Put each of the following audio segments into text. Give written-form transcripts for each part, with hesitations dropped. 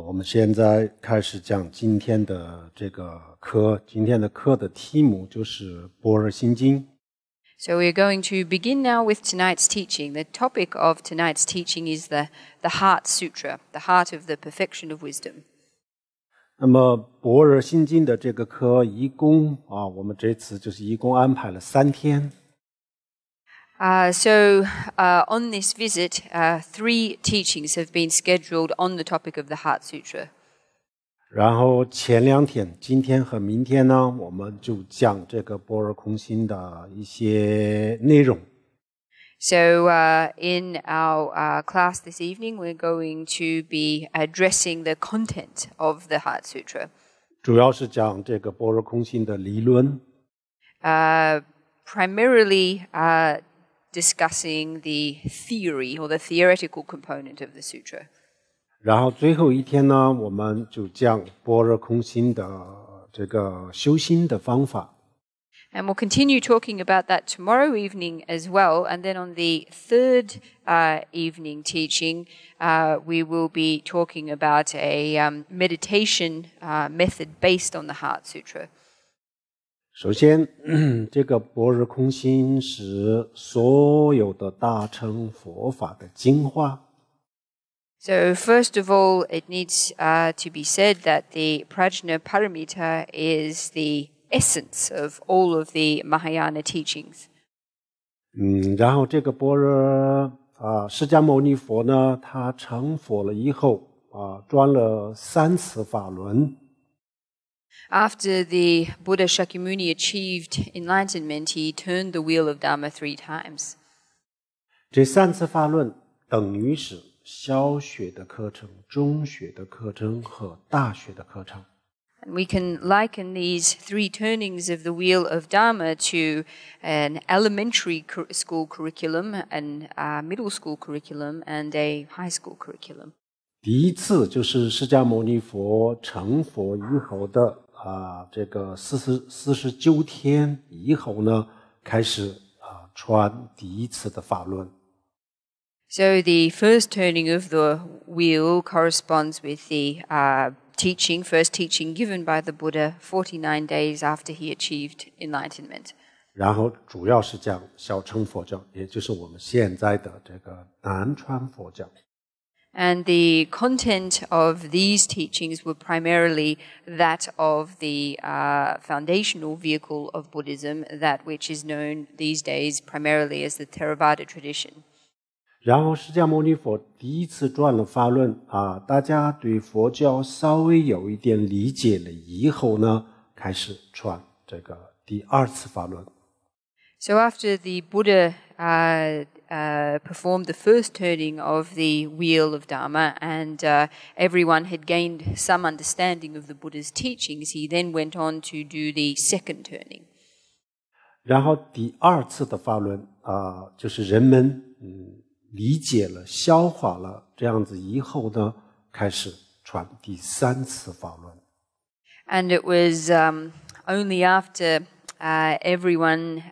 我们现在开始讲今天的这个课。今天的课的题目就是《般若心经》。So we're going to begin now with tonight's teaching. The topic of tonight's teaching is the Heart Sutra, the heart of the perfection of wisdom. 那么《般若心经》的这个课一共我们这次就是一共安排了3天。So on this visit, 3 teachings have been scheduled on the topic of the Heart Sutra. 然后前2天，今天和明天呢，我们就讲这个般若空心的一些内容。So in our class this evening, we're going to be addressing the content of the Heart Sutra. 主要是讲这个般若空心的理论。Primarily discussing the theory or the theoretical component of the sutra. 然后最后一天呢，我们就讲般若空心的这个修心的方法。And we'll continue talking about that tomorrow evening as well. And then on the 3rd evening teaching, we will be talking about a meditation method based on the Heart Sutra. 首先，这个般若空心是所有的大乘佛法的精华。So first of all, it needs to be said that the Prajna Paramita is the essence of all of the Mahayana teachings. 然后这个般若释迦牟尼佛呢，他成佛了以后转了3次法轮。After the Buddha Shakyamuni achieved enlightenment, he turned the wheel of Dharma 3 times. 这3次法轮等于是小学的课程、中学的课程和大学的课程。And we can liken these 3 turnings of the wheel of Dharma to an elementary school curriculum, an middle school curriculum, and a high school curriculum. 第一次就是释迦牟尼佛成佛以后的这个49天以后呢，开始传第一次的法轮。So the first turning of the wheel corresponds with the first teaching given by the Buddha 49 days after he achieved enlightenment. 然后主要是讲小乘佛教，也就是我们现在的这个南传佛教。And the content of these teachings were primarily that of the foundational vehicle of Buddhism, that which is known these days primarily as the Theravada tradition. 然后释迦牟尼佛第一次转了法轮大家对佛教稍微有一点理解了以后呢，开始传这个第2次法轮。So after the Buddha performed the first turning of the wheel of Dharma and everyone had gained some understanding of the Buddha's teachings, he then went on to do the second turning. 然后第2次的法轮就是人们理解了、消化了这样子以后呢，开始传第3次法轮。And it was only after everyone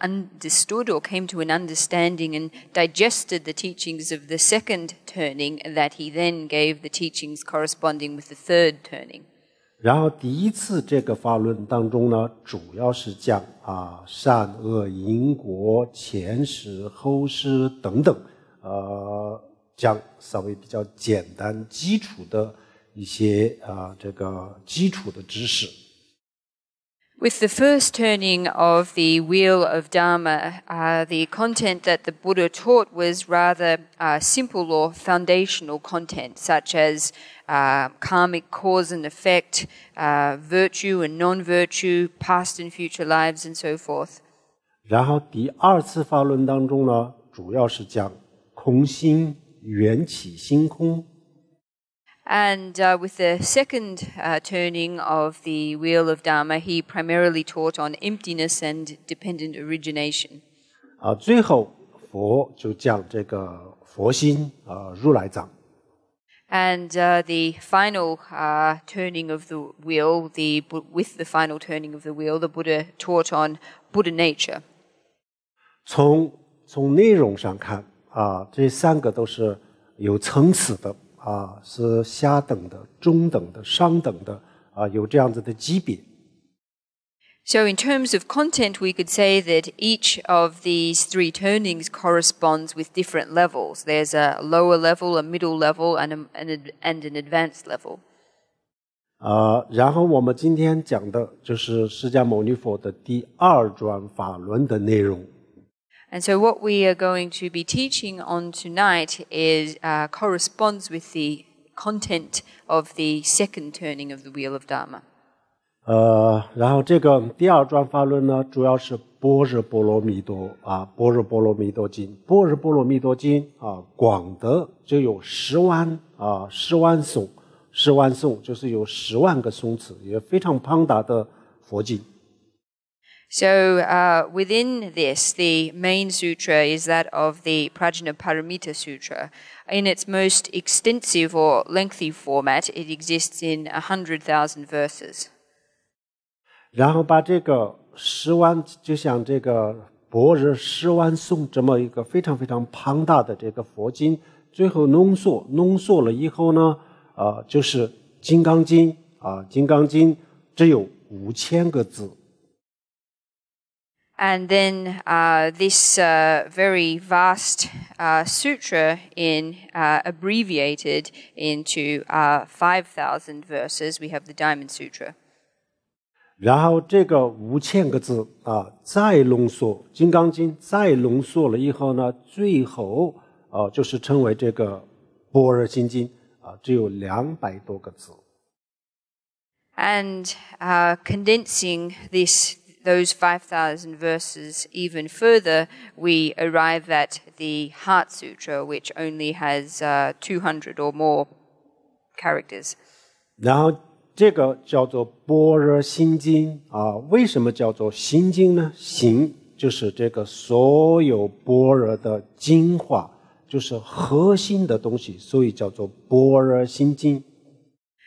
understood or came to an understanding and digested the teachings of the second turning that he then gave the teachings corresponding with the third turning. 然后第1次这个法轮当中呢，主要是讲善恶因果、前世后世等等，讲稍微比较简单基础的一些这个基础的知识。With the first turning of the wheel of Dharma, the content that the Buddha taught was rather simple or foundational content, such as karmic cause and effect, virtue and non-virtue, past and future lives, and so forth. 然后第2次法轮当中呢，主要是讲空性、缘起性空。And with the second turning of the wheel of Dharma, he primarily taught on emptiness and dependent origination. 最后佛就讲这个佛心如来藏。And the final turning of the wheel, with the final turning of the wheel, the Buddha taught on Buddha nature. 从内容上看这3个都是有层次的是下等的、中等的、上等的有这样子的级别。So in terms of content, we could say that each of these three turnings corresponds with different levels. There's a lower level, a middle level, and an advanced level. 然后我们今天讲的就是释迦牟尼佛的第二转法轮的内容。And so what we are going to be teaching on tonight is corresponds with the content of the second turning of the wheel of Dharma. 然后这个第二转法轮呢，主要是般若波罗蜜多般若波罗蜜多经，般若波罗蜜多经广的就有10万10万颂，10万颂就是有10万个颂词，也非常庞大的佛经。So within this, the main sutra is that of the Prajnaparamita Sutra. In its most extensive or lengthy format, it exists in 100,000 verses. 然后把这个10万，就像这个般若10万颂这么一个非常非常庞大的这个佛经，最后浓缩了以后呢，就是《金刚经》金刚经》只有5000个字。And then this very vast sutra abbreviated into 5,000 verses. We have the Diamond Sutra. 然后这个5000个字再浓缩，《金刚经》再浓缩了以后呢，最后就是成为这个《般若心经》只有200多个字。And condensing those 5,000 verses even further, we arrive at the Heart Sutra, which only has 200 or more characters. 然后这个叫做般若心经为什么叫做心经呢？心就是这个所有般若的精华，就是核心的东西，所以叫做般若心经。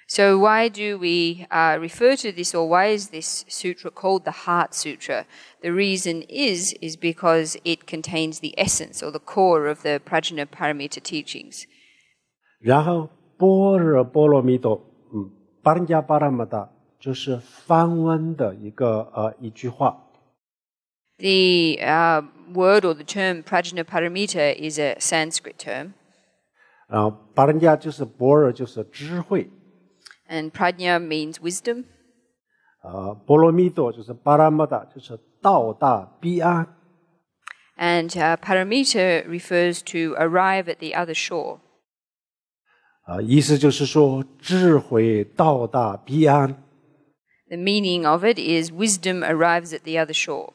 So why do we refer to this, or why is this sutra called the Heart Sutra? The reason is because it contains the essence or the core of the Prajnaparamita teachings. 然后般若波罗蜜多巴人家巴拉玛达就是梵文的一句话。The word or the term Prajnaparamita is a Sanskrit term. 然后巴人家就是般若，就是智慧。And prajna means wisdom. 波罗蜜多就是巴拉玛达，就是到达彼岸。And paramita refers to arrive at the other shore. 意思就是说智慧到达彼岸。The meaning of it is wisdom arrives at the other shore.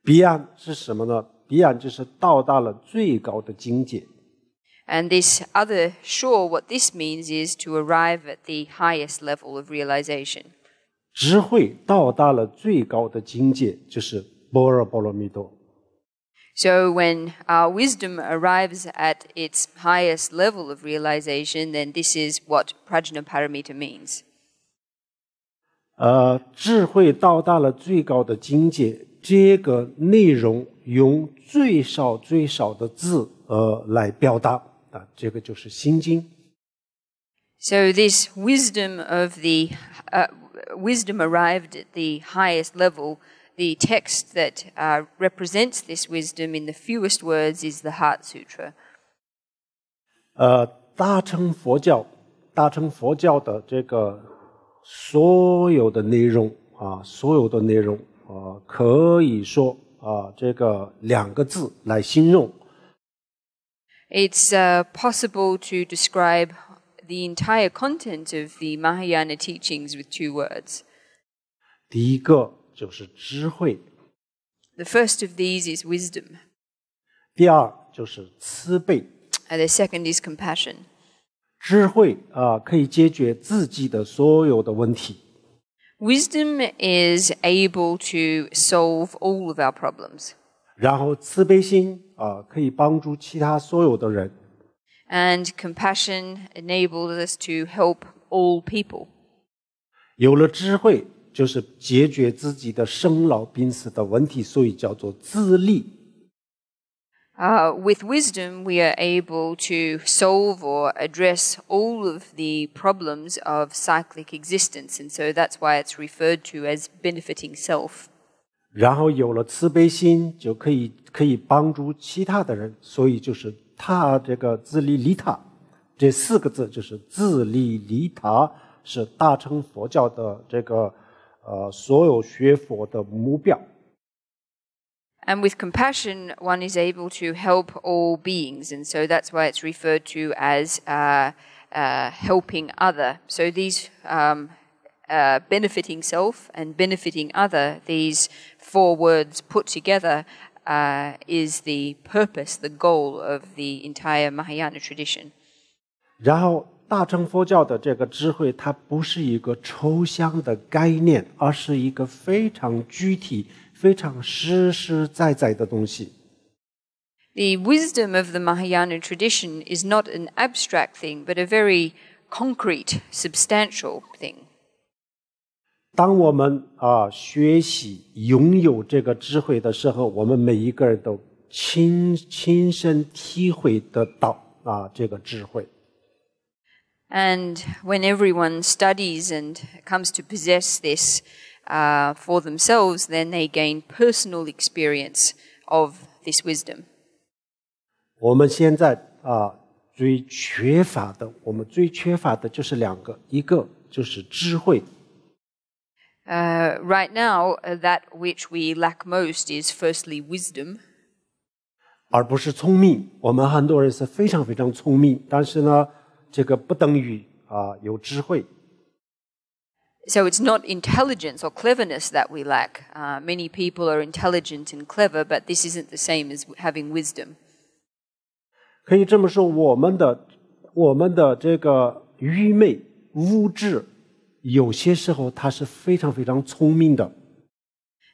彼岸是什么呢？彼岸就是到达了最高的境界。And this other shore, what this means is to arrive at the highest level of realization. 智慧到达了最高的境界，就是般若波罗蜜多。So when our wisdom arrives at its highest level of realization, then this is what Prajnaparamita means. 智慧到达了最高的境界，这个内容用最少的字来表达。这个就是心经。So this wisdom of the wisdom arrived at the highest level. The text that represents this wisdom in the fewest words is the Heart Sutra. 大乘佛教的这个所有的内容可以说这个2个字来形容。It's possible to describe the entire content of the Mahayana teachings with 2 words. 第一个就是智慧。The first of these is wisdom. 第二就是慈悲。And the second is compassion. 智慧可以解决自己的所有的问题。Wisdom is able to solve all of our problems. 然后慈悲心可以帮助其他所有的人。And compassion enables us to help all people. 有了智慧，就是解决自己的生老病死的问题，所以叫做自利。With wisdom, we are able to solve or address all of the problems of cyclic existence, and so that's why it's referred to as benefiting self. 然后有了慈悲心，就可以帮助其他的人，所以就是他这个自利利他这4个字，就是自利利他，是大乘佛教的这个所有学佛的目标。And with compassion, one is able to help all beings, and so that's why it's referred to as helping other. So these benefiting self and benefiting other, these 4 words put together is the purpose, the goal of the entire Mahayana tradition. 然后大乘佛教的这个智慧，它不是一个抽象的概念，而是一个非常具体、非常实实在在的东西。The wisdom of the Mahayana tradition is not an abstract thing, but a very concrete, substantial thing. 当我们学习拥有这个智慧的时候，我们每一个人都亲身体会得到这个智慧。And when everyone studies and comes to possess this for themselves, then they gain personal experience of this wisdom. 我们现在最缺乏的就是2个，一个就是智慧。Right now, that which we lack most is firstly wisdom. 而不是聪明。我们很多人是非常非常聪明，但是呢，这个不等于有智慧。So it's not intelligence or cleverness that we lack. Many people are intelligent and clever, but this isn't the same as having wisdom. 可以这么说，我们的这个愚昧无知，有些时候它是非常非常聪明的。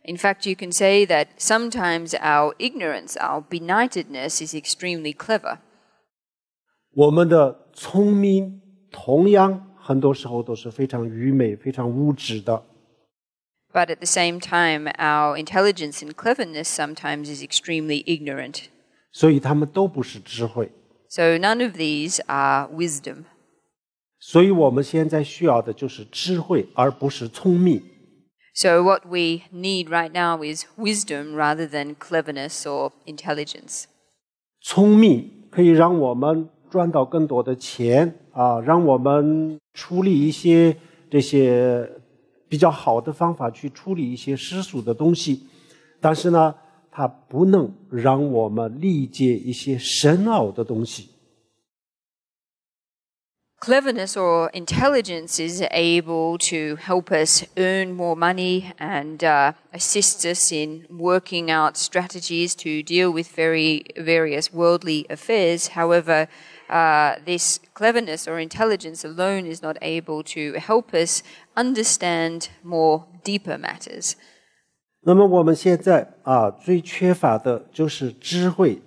In fact, you can say that sometimes our ignorance, our benightedness is extremely clever. 我们的聪明同样很多时候都是非常愚昧、非常无知的。But at the same time, our intelligence and cleverness sometimes is extremely ignorant. 所以他们都不是智慧。So none of these are wisdom. 所以我们现在需要的就是智慧，而不是聪明。So what we need right now is wisdom rather than cleverness or intelligence. 聪明可以让我们赚到更多的钱让我们处理一些这些比较好的方法去处理一些世俗的东西，但是呢，它不能让我们理解一些深奥的东西。Cleverness or intelligence is able to help us earn more money and assists us in working out strategies to deal with various worldly affairs. However, this cleverness or intelligence alone is not able to help us understand more deeper matters. 那么我们现在最缺乏的就是智慧。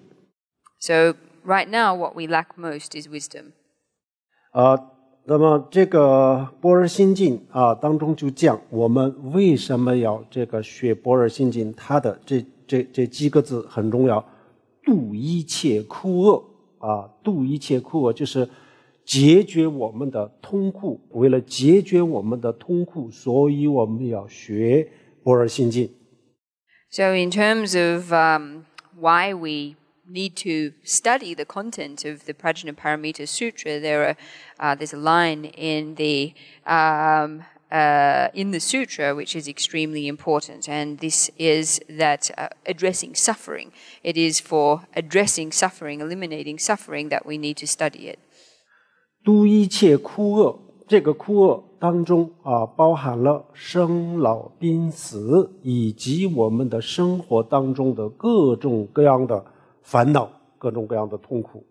So right now, what we lack most is wisdom. 那么这个般若心经当中就讲我们为什么要这个学般若心经，它的这几个字很重要，度一切苦厄度一切苦厄就是解决我们的痛苦，为了解决我们的痛苦，所以我们要学般若心经。So in terms of why we need to study the content of the Prajnaparamita Sutra, there's a line in the sutra which is extremely important, and this is that addressing suffering. It is for addressing suffering, eliminating suffering, that we need to study it. 度一切苦厄，这个苦厄当中包含了生老病死，以及我们的生活当中的各种各样的烦恼，各种各样的痛苦。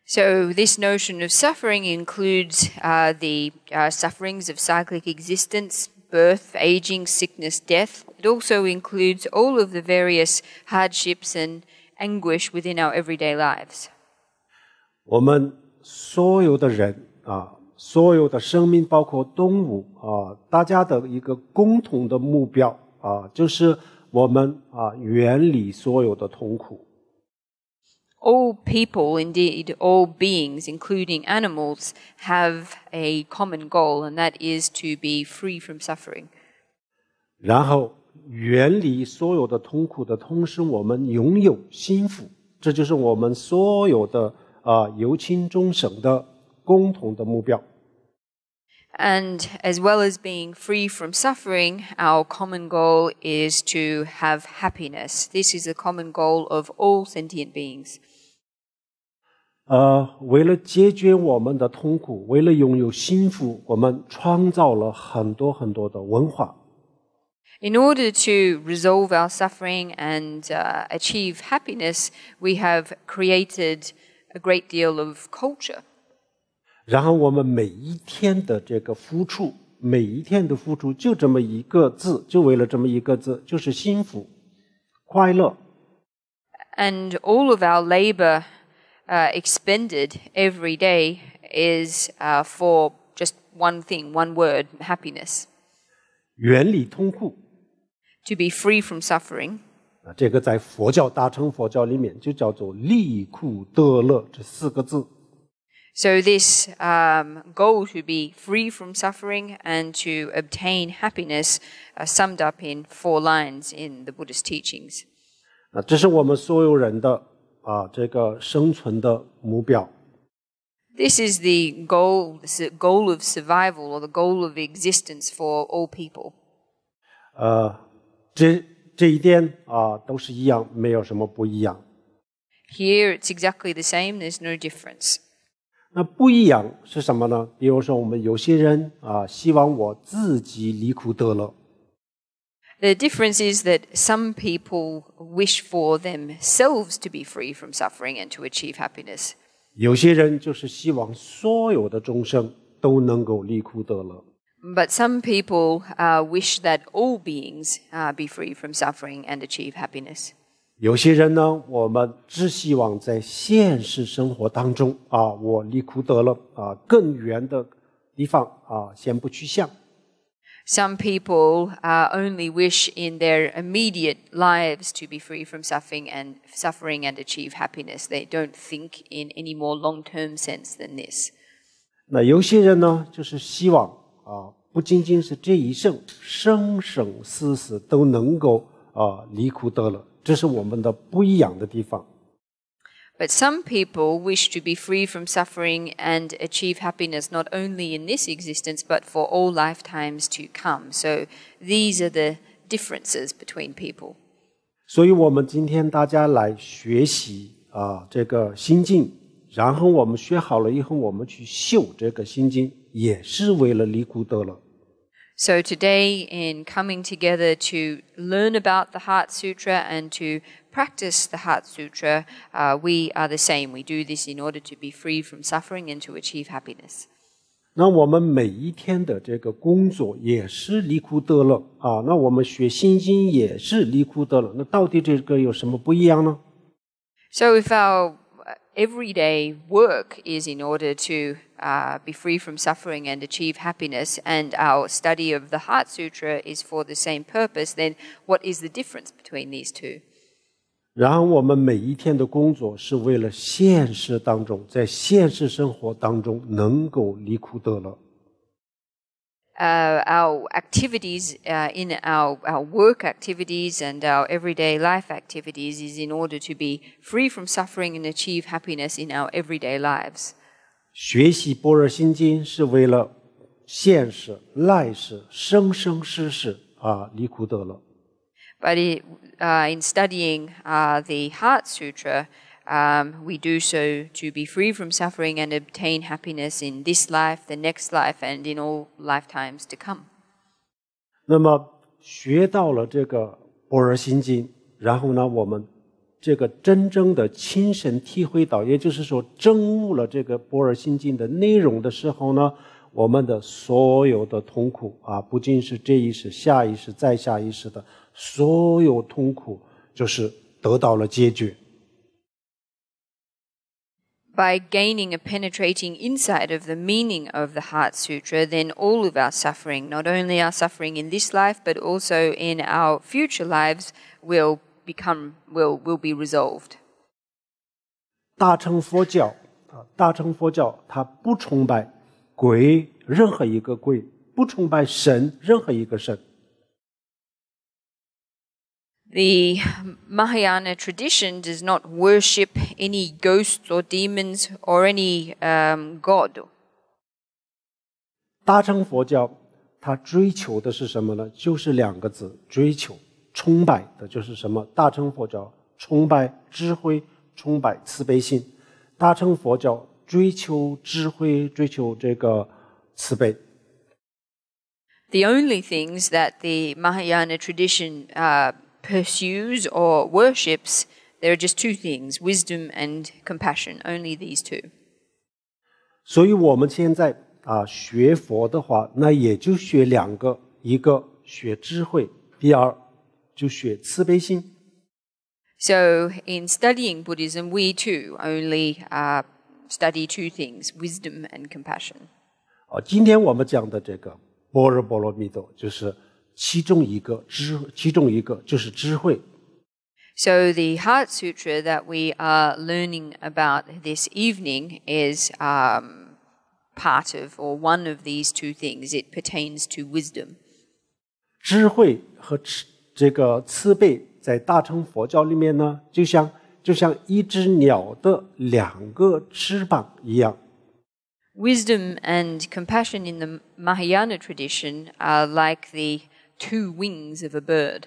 So this notion of suffering includes the sufferings of cyclic existence, birth, aging, sickness, death. It also includes all of the various hardships and anguish within our everyday lives. 我们所有的人所有的生命，包括动物大家的一个共同的目标就是我们远离所有的痛苦。All people, indeed all beings, including animals, have a common goal, and that is to be free from suffering. 然后远离所有的痛苦的同时，我们拥有幸福，这就是我们所有的有情众生的共同的目标。And as well as being free from suffering, our common goal is to have happiness. This is the common goal of all sentient beings. 为了解决我们的痛苦，为了拥有幸福，我们创造了很多很多的文化。In order to resolve our suffering and achieve happiness, we have created a great deal of culture. 然后我们每一天的这个付出，每一天的付出就这么一个字，就为了这么一个字，就是幸福、快乐。And all of our labor expended every day is for just one thing, one word, happiness. 远离痛苦。To be free from suffering. 这个在佛教大乘佛教里面就叫做离苦得乐这4个字。So this goal to be free from suffering and to obtain happiness are summed up in 4 lines in the Buddhist teachings. 这是我们所有人的这个生存的目标。This is the goal of survival or the goal of existence for all people. 这一点都是一样，没有什么不一样。Here it's exactly the same, there's no difference. 那不一样是什么呢？比如说我们有些人希望我自己离苦得乐。The difference is that some people wish for themselves to be free from suffering and to achieve happiness. 有些人就是希望所有的众生都能够离苦得乐。But some people wish that all beings be free from suffering and achieve happiness. 有些人呢，我们只希望在现实生活当中我离苦得乐更远的地方先不去想。Some people only wish in their immediate lives to be free from suffering and achieve happiness. They don't think in any more long-term sense than this. 那有些人呢，就是希望不仅仅是这一生，生生死死都能够离苦得乐。这是我们的不一样的地方。But some people wish to be free from suffering and achieve happiness not only in this existence but for all lifetimes to come. So these are the differences between people. 所以我们今天大家来学习这个心经，然后我们学好了以后，我们去修这个心经，也是为了离苦得乐。So today, in coming together to learn about the Heart Sutra and to practice the Heart Sutra, we are the same. We do this in order to be free from suffering and to achieve happiness. 那我们每一天的这个工作也是离苦得乐那我们学心经也是离苦得乐。那到底这个有什么不一样呢？ So if our everyday work is in order to be free from suffering and achieve happiness, and our study of the Heart Sutra is for the same purpose, then what is the difference between these two? 然后我们每一天的工作是为了现实当中，在现实生活当中能够离苦得乐。Our activities in our work activities and our everyday life activities is in order to be free from suffering and achieve happiness in our everyday lives. 学习般若心经是为了现世、来世、生生世世离苦得乐。But in studying the Heart Sutra, we do so to be free from suffering and obtain happiness in this life, the next life, and in all lifetimes to come. 那么学到了这个般若心经，然后呢，我们这个真正的亲身体会到，也就是说证悟了这个般若心经的内容的时候呢，我们的所有的痛苦不仅是这一世、下一世、再下一世的所有痛苦，就是得到了解决。By gaining a penetrating insight of the meaning of the Heart Sutra, then all of our suffering, not only our suffering in this life, but also in our future lives, will be resolved. 大乘佛教它不崇拜鬼，任何一个鬼，不崇拜神，任何一个神。The Mahayana tradition does not worship any ghosts or demons or any god. 大乘佛教它追求的是什么呢？就是2个字，追求。崇拜的就是什么？大乘佛教崇拜智慧，崇拜慈悲心。大乘佛教追求智慧，追求这个慈悲。The only things that the Mahayana tradition pursues or worships, there are just 2 things, wisdom and compassion, only these 2. 所以我们现在学佛的话，那也就学2个，一个学智慧，第二就学慈悲心。So in studying Buddhism, we too only study 2 things, wisdom and compassion. 今天我们讲的这个般若波罗蜜多就是其中一个就是智慧。So the Heart Sutra that we are learning about this evening is part of or one of these 2 things. It pertains to wisdom. 智慧和这个慈悲在大乘佛教里面呢，就像一只鸟的2个翅膀一样。Wisdom and compassion in the Mahayana tradition are like the 2 wings of a bird.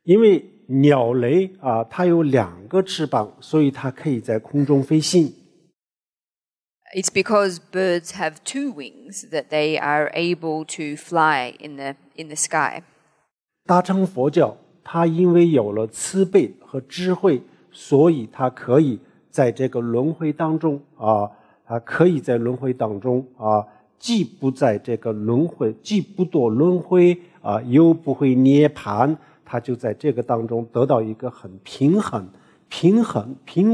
因为鸟类它有2个翅膀，所以它可以在空中飞行。It's because birds have 2 wings that they are able to fly in the sky. 大乘佛教它因为有了慈悲和智慧，所以它可以在这个轮回当中既不在这个轮回，既不堕轮回又不会涅槃，它就在这个当中得到一个很平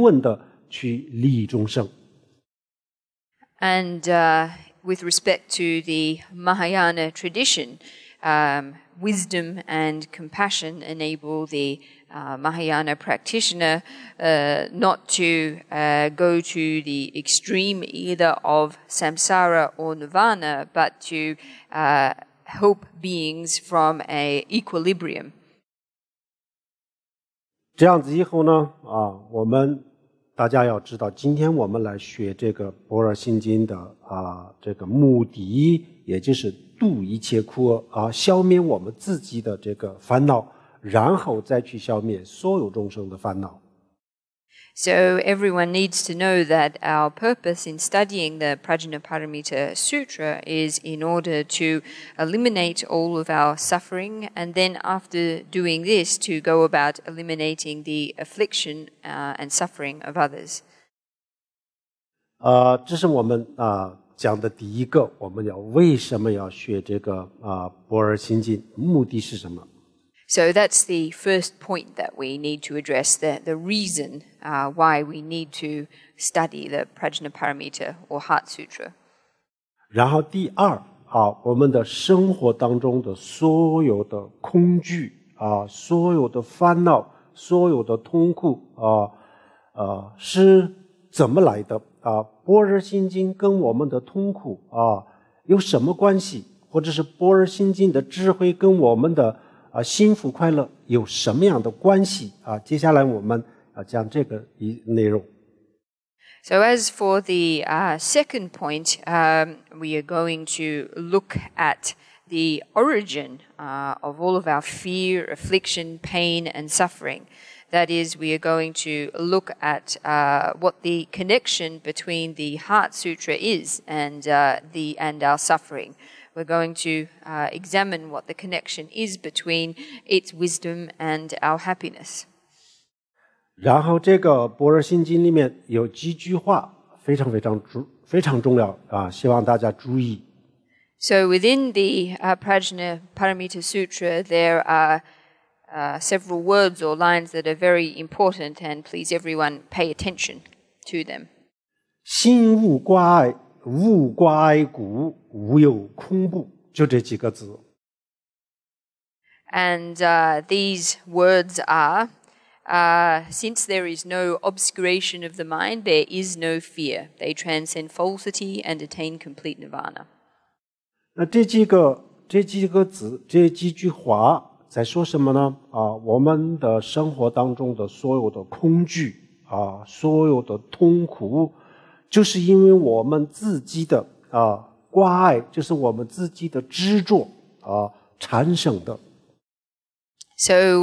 稳的去利益众生。And with respect to the Mahayana tradition, wisdom and compassion enable the Mahayana practitioner not to go to the extreme either of samsara or nirvana, but to help beings from an equilibrium. 这样子以后呢，我们大家要知道，今天我们来学这个《般若心经》的这个目的，也就是度一切苦消灭我们自己的这个烦恼，然后再去消灭所有众生的烦恼。So everyone needs to know that our purpose in studying the Prajnaparamita Sutra is in order to eliminate all of our suffering, and then after doing this to go about eliminating the affliction and suffering of others. 这是我们讲的第一个，我们为什么要学这个般若心经，目的是什么？ So that's the first point that we need to address, the reason why we need to study the Prajnaparamita or Heart Sutra. 然后第二我们的生活当中的所有的恐惧所有的烦恼，所有的痛苦是怎么来的般若心经跟我们的痛苦有什么关系？或者是般若心经的智慧跟我们的幸福快乐有什么样的关系接下来我们讲这个内容。So as for the second point, we are going to look at the origin of all of our fear, affliction, pain, and suffering. That is, we are going to look at what the connection between the Heart Sutra is and our suffering. We're going to examine what the connection is between its wisdom and our happiness. 然后这个般若心经里面有几句话非常重要希望大家注意。So within the Prajnaparamita Sutra, there are several words or lines that are very important, and please everyone pay attention to them. 心无挂碍，无挂碍故，无有恐怖，就这几个字。And these words are Since there is no obscuration of the mind, there is no fear. They transcend falsity and attain complete nirvana. 那这几个字，这几句话在说什么呢？我们的生活当中的所有的恐惧所有的痛苦，就是因为我们自己的挂碍，就是我们自己的执着产生的。So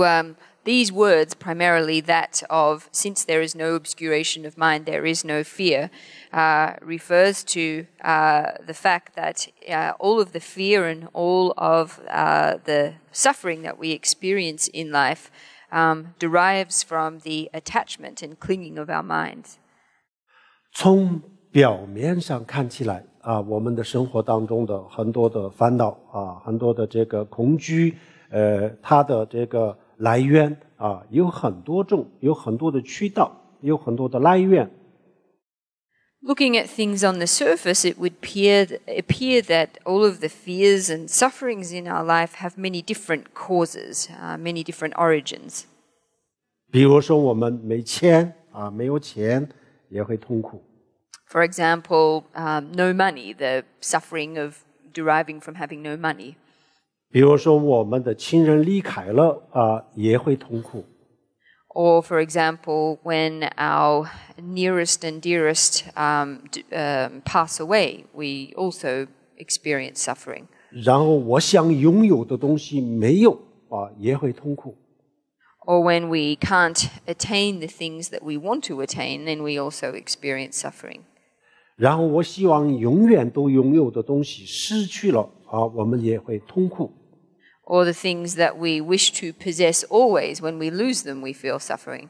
these words, primarily that of "since there is no obscuration of mind, there is no fear," refers to the fact that all of the fear and all of the suffering that we experience in life derives from the attachment and clinging of our minds. 从表面上看起来我们的生活当中的很多的烦恼很多的这个恐惧，它的这个来源有很多种，有很多的渠道，有很多的来源。Looking at things on the surface, it would appear that all of the fears and sufferings in our life have many different causes, many different origins. 比如说我们没钱没有钱也会痛苦。For example, no money, the suffering of deriving from having no money. 比如说我们的亲人离开了也会痛苦。Or, for example, when our nearest and dearest pass away, we also experience suffering. 然后我想拥有的东西没有也会痛苦。Or when we can't attain the things that we want to attain, then we also experience suffering. 然后我希望永远都拥有的东西失去了我们也会痛苦。Or the things that we wish to possess always, when we lose them, we feel suffering.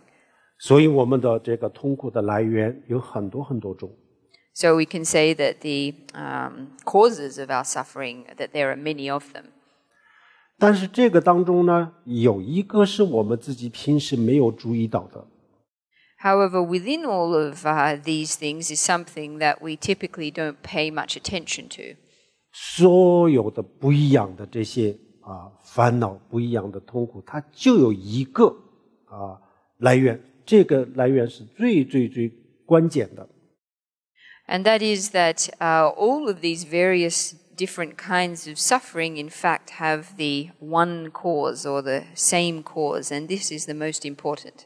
所以我们的这个痛苦的来源有很多很多种。So we can say that the causes of our suffering, that there are many of them. 但是这个当中呢，有一个是我们自己平时没有注意到的。However, within all of these things is something that we typically don't pay much attention to. 所有的不一样的这些烦恼，不一样的痛苦，它就有一个来源，这个来源是最关键的。And that is that all of these various different kinds of suffering, in fact, have the one cause or the same cause, and this is the most important.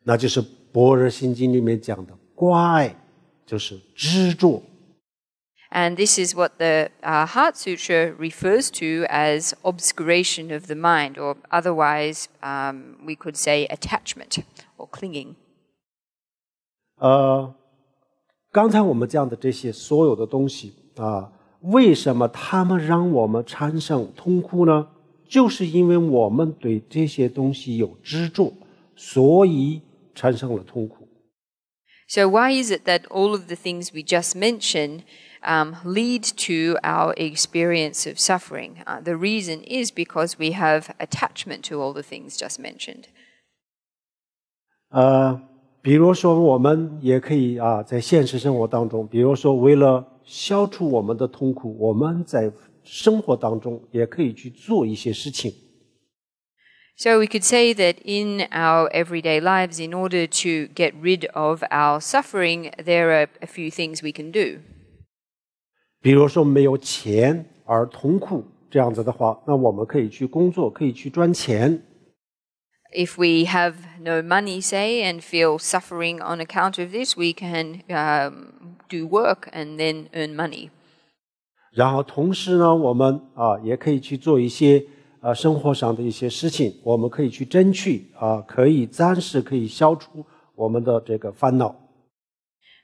那就是《般若心经》里面讲的挂碍，就是执着。And this is what the Heart Sutra refers to as obscuration of the mind, or otherwise we could say attachment or clinging. 刚才我们讲的这些所有的东西为什么它们让我们产生痛苦呢？就是因为我们对这些东西有执着，所以产生了痛苦。So why is it that all of the things we just mentioned lead to our experience of suffering? The reason is because we have attachment to all the things just mentioned. 比如说我们也可以在现实生活当中，比如说为了消除我们的痛苦，我们在生活当中也可以去做一些事情。So we could say that in our everyday lives, in order to get rid of our suffering, there are a few things we can do. 比如说没有钱而痛苦，这样子的话，那我们可以去工作，可以去赚钱。If we have no money, say, and feel suffering on account of this, we can do work and then earn money. 然后同时呢，我们也可以去做一些生活上的一些事情，我们可以去争取可以暂时可以消除我们的这个烦恼。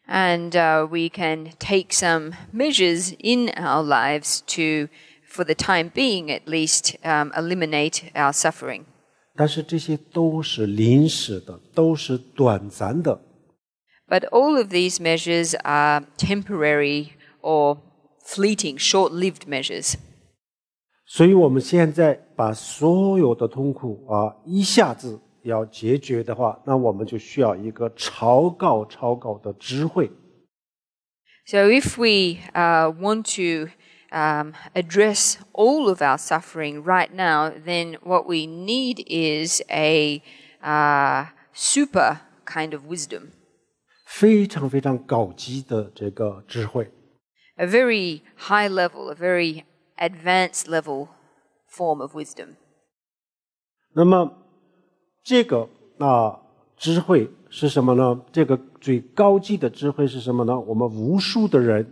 And we can take some measures in our lives to, for the time being at least, eliminate our suffering. 但是这些都是临时的，都是短暂的。But all of these measures are temporary or fleeting, short-lived measures. 所以我们现在把所有的痛苦一下子要解决的话，那我们就需要一个超高的智慧。So if we want to address all of our suffering right now, then what we need is a super kind of wisdom. 非常非常高级的这个智慧。A very high level, a very advanced level form of wisdom. 那么这个智慧是什么呢？这个最高级的智慧是什么呢？我们无数的人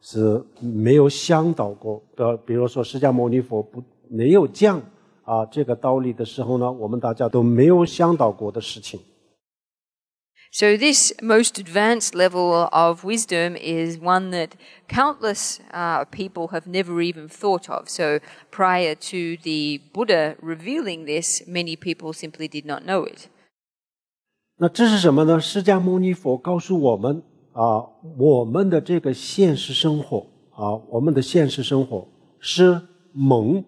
是没有想到过的。比如说释迦牟尼佛没有讲这个道理的时候呢，我们大家都没有想到过的事情。So this most advanced level of wisdom is one that countless people have never even thought of. So prior to the Buddha revealing this, many people simply did not know it. 那这是什么呢？释迦牟尼佛告诉我们我们的这个现实生活我们的现实生活是梦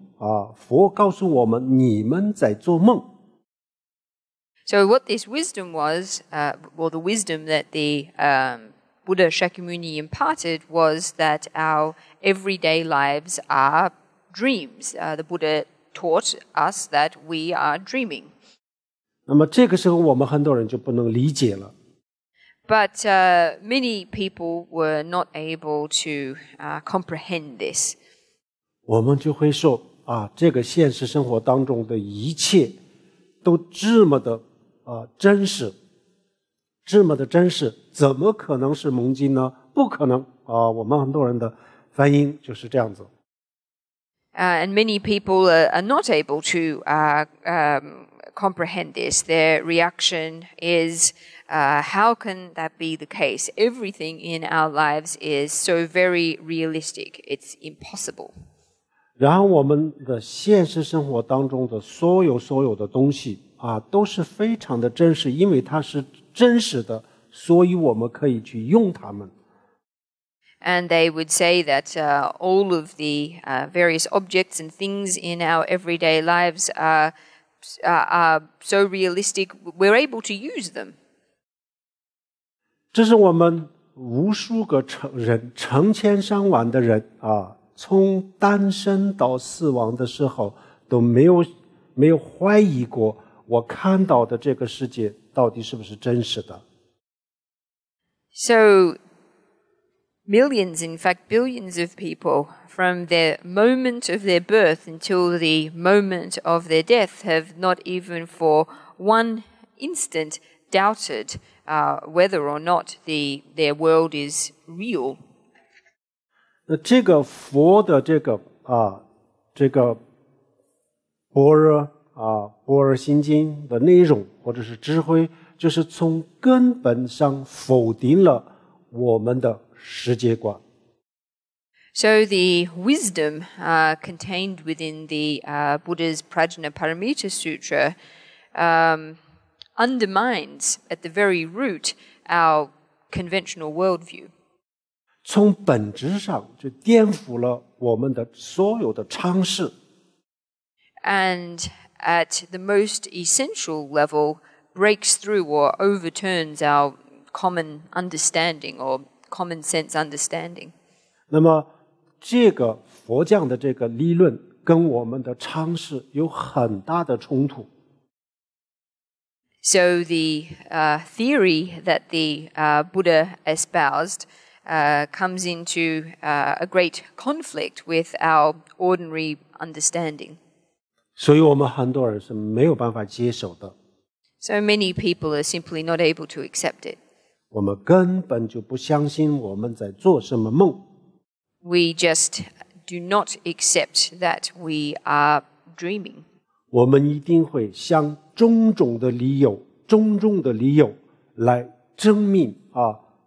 佛告诉我们你们在做梦。So what this wisdom was, or the wisdom that the Buddha Shakyamuni imparted, was that our everyday lives are dreams. The Buddha taught us that we are dreaming. 那么这个时候我们很多人就不能理解了。But many people were not able to comprehend this. 我们就会说这个现实生活当中的一切都这么的真实，这么的真实，怎么可能是梦境呢？不可能我们很多人的反应就是这样子。And many people are not able to comprehend this. Their reaction is, how can that be the case? Everything in our lives is so very realistic. It's impossible. 然后我们的现实生活当中的所有的东西都是非常的真实，因为它是真实的，所以我们可以去用它们。And they would say that all of the various objects and things in our everyday lives are so realistic, we're able to use them. 这是我们无数个人，成千上万的人从诞生到死亡的时候都没有怀疑过我看到的这个世界到底是不是真实的。So millions, in fact billions of people, from the moment of their birth until the moment of their death, have not even for one instant doubted whether or not their world is real. 那这个佛的这个般若心经的内容或者是智慧，就是从根本上否定了我们的世界观。So the wisdom contained within the Buddha's Prajnaparamita Sutra undermines at the very root our conventional worldview. 从本质上就颠覆了我们的所有的常识。And at the most essential level, breaks through or overturns our common understanding or common sense understanding. 那么这个佛讲的这个理论跟我们的常识有很大的冲突。So the theory that the Buddha espoused comes into a great conflict with our ordinary understanding. 所以我们很多人是没有办法接受的。So many people are simply not able to accept it. 我们根本就不相信我们在做什么梦。We just do not accept that we are dreaming. 我们一定会想种种的理由来证明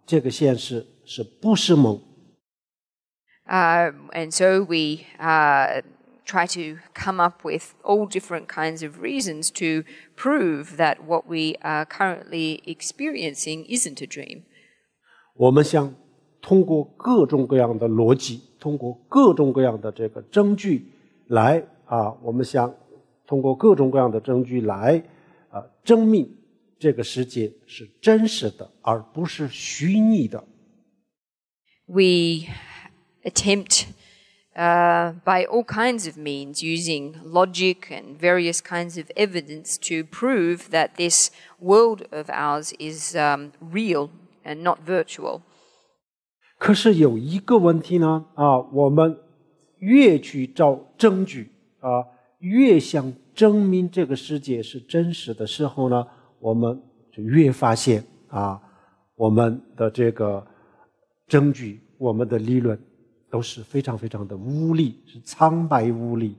这个现实是不是梦。And so we try to come up with all different kinds of reasons to prove that what we are currently experiencing isn't a dream. 我们想通过各种各样的逻辑，通过各种各样的这个证据来我们想通过各种各样的证据来证明这个世界是真实的，而不是虚拟的。We attempt by all kinds of means, using logic and various kinds of evidence to prove that this world of ours is real and not virtual. 可是有一个问题呢，我们越去找证据越想证明这个世界是真实的时候呢，我们就越发现我们的这个证据，我们的理论都是非常非常的无力，是苍白无力。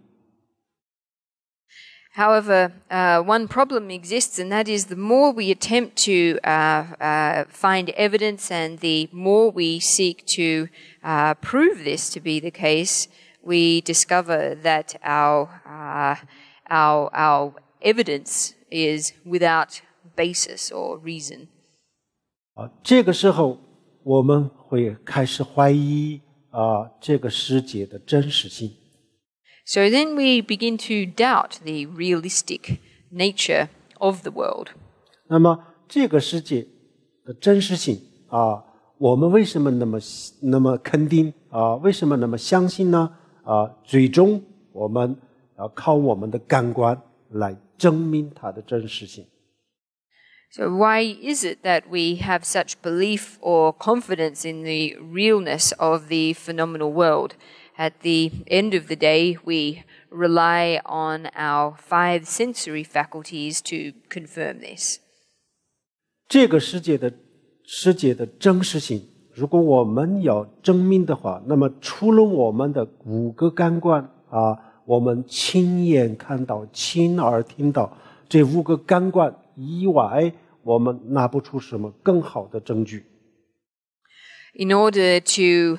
However, one problem exists, and that is the more we attempt to find evidence and the more we seek to prove this to be the case, we discover that our evidence is without basis or reason. 这个时候我们会开始怀疑这个世界的真实性。So then we begin to doubt the realistic nature of the world. 那么这个世界的真实性我们为什么那么肯定为什么那么相信呢？最终我们要靠我们的感官来证明它的真实性。So why is it that we have such belief or confidence in the realness of the phenomenal world? At the end of the day, we rely on our 5 sensory faculties to confirm this. 这个世界的真实性，如果我们要证明的话，那么除了我们的5个感官我们亲眼看到、亲耳听到这5个感官以外，我们拿不出什么更好的证据。In order to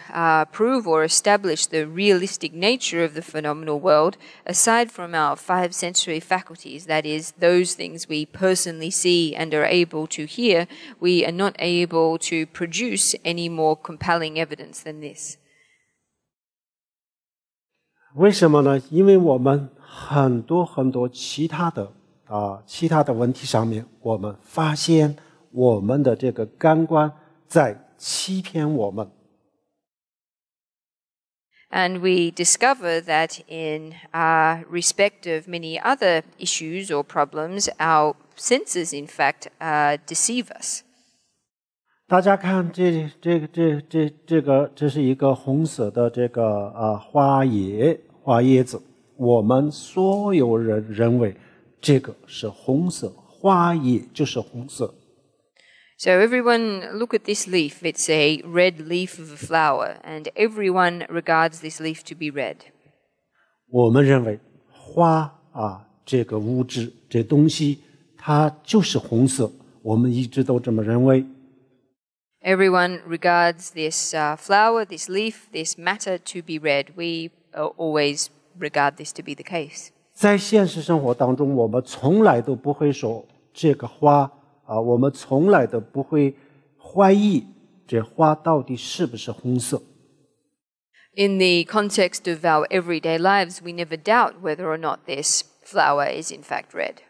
prove or establish the realistic nature of the phenomenal world, aside from our 5 sensory faculties, that is, those things we personally see and are able to hear, we are not able to produce any more compelling evidence than this. 为什么呢？因为我们很多其他的问题上面，我们发现我们的这个感官在欺骗我们。And we discover that in respect of many other issues or problems, our senses, in fact, deceive us. 大家看，这是一个红色的这个花叶子，我们所有人认为这个是红色，花叶就是红色。So everyone look at this leaf. It's a red leaf of a flower, and everyone regards this leaf to be red. 我们认为花这个物质这东西它就是红色，我们一直都这么认为。Everyone regards this flower, this leaf, this matter to be red. We always regard this to be the case. 在现实生活当中，我们从来都不会说这个花我们从来都不会怀疑这花到底是不是红色。In the context of our everyday lives, we never doubt whether or not this flower is in fact red.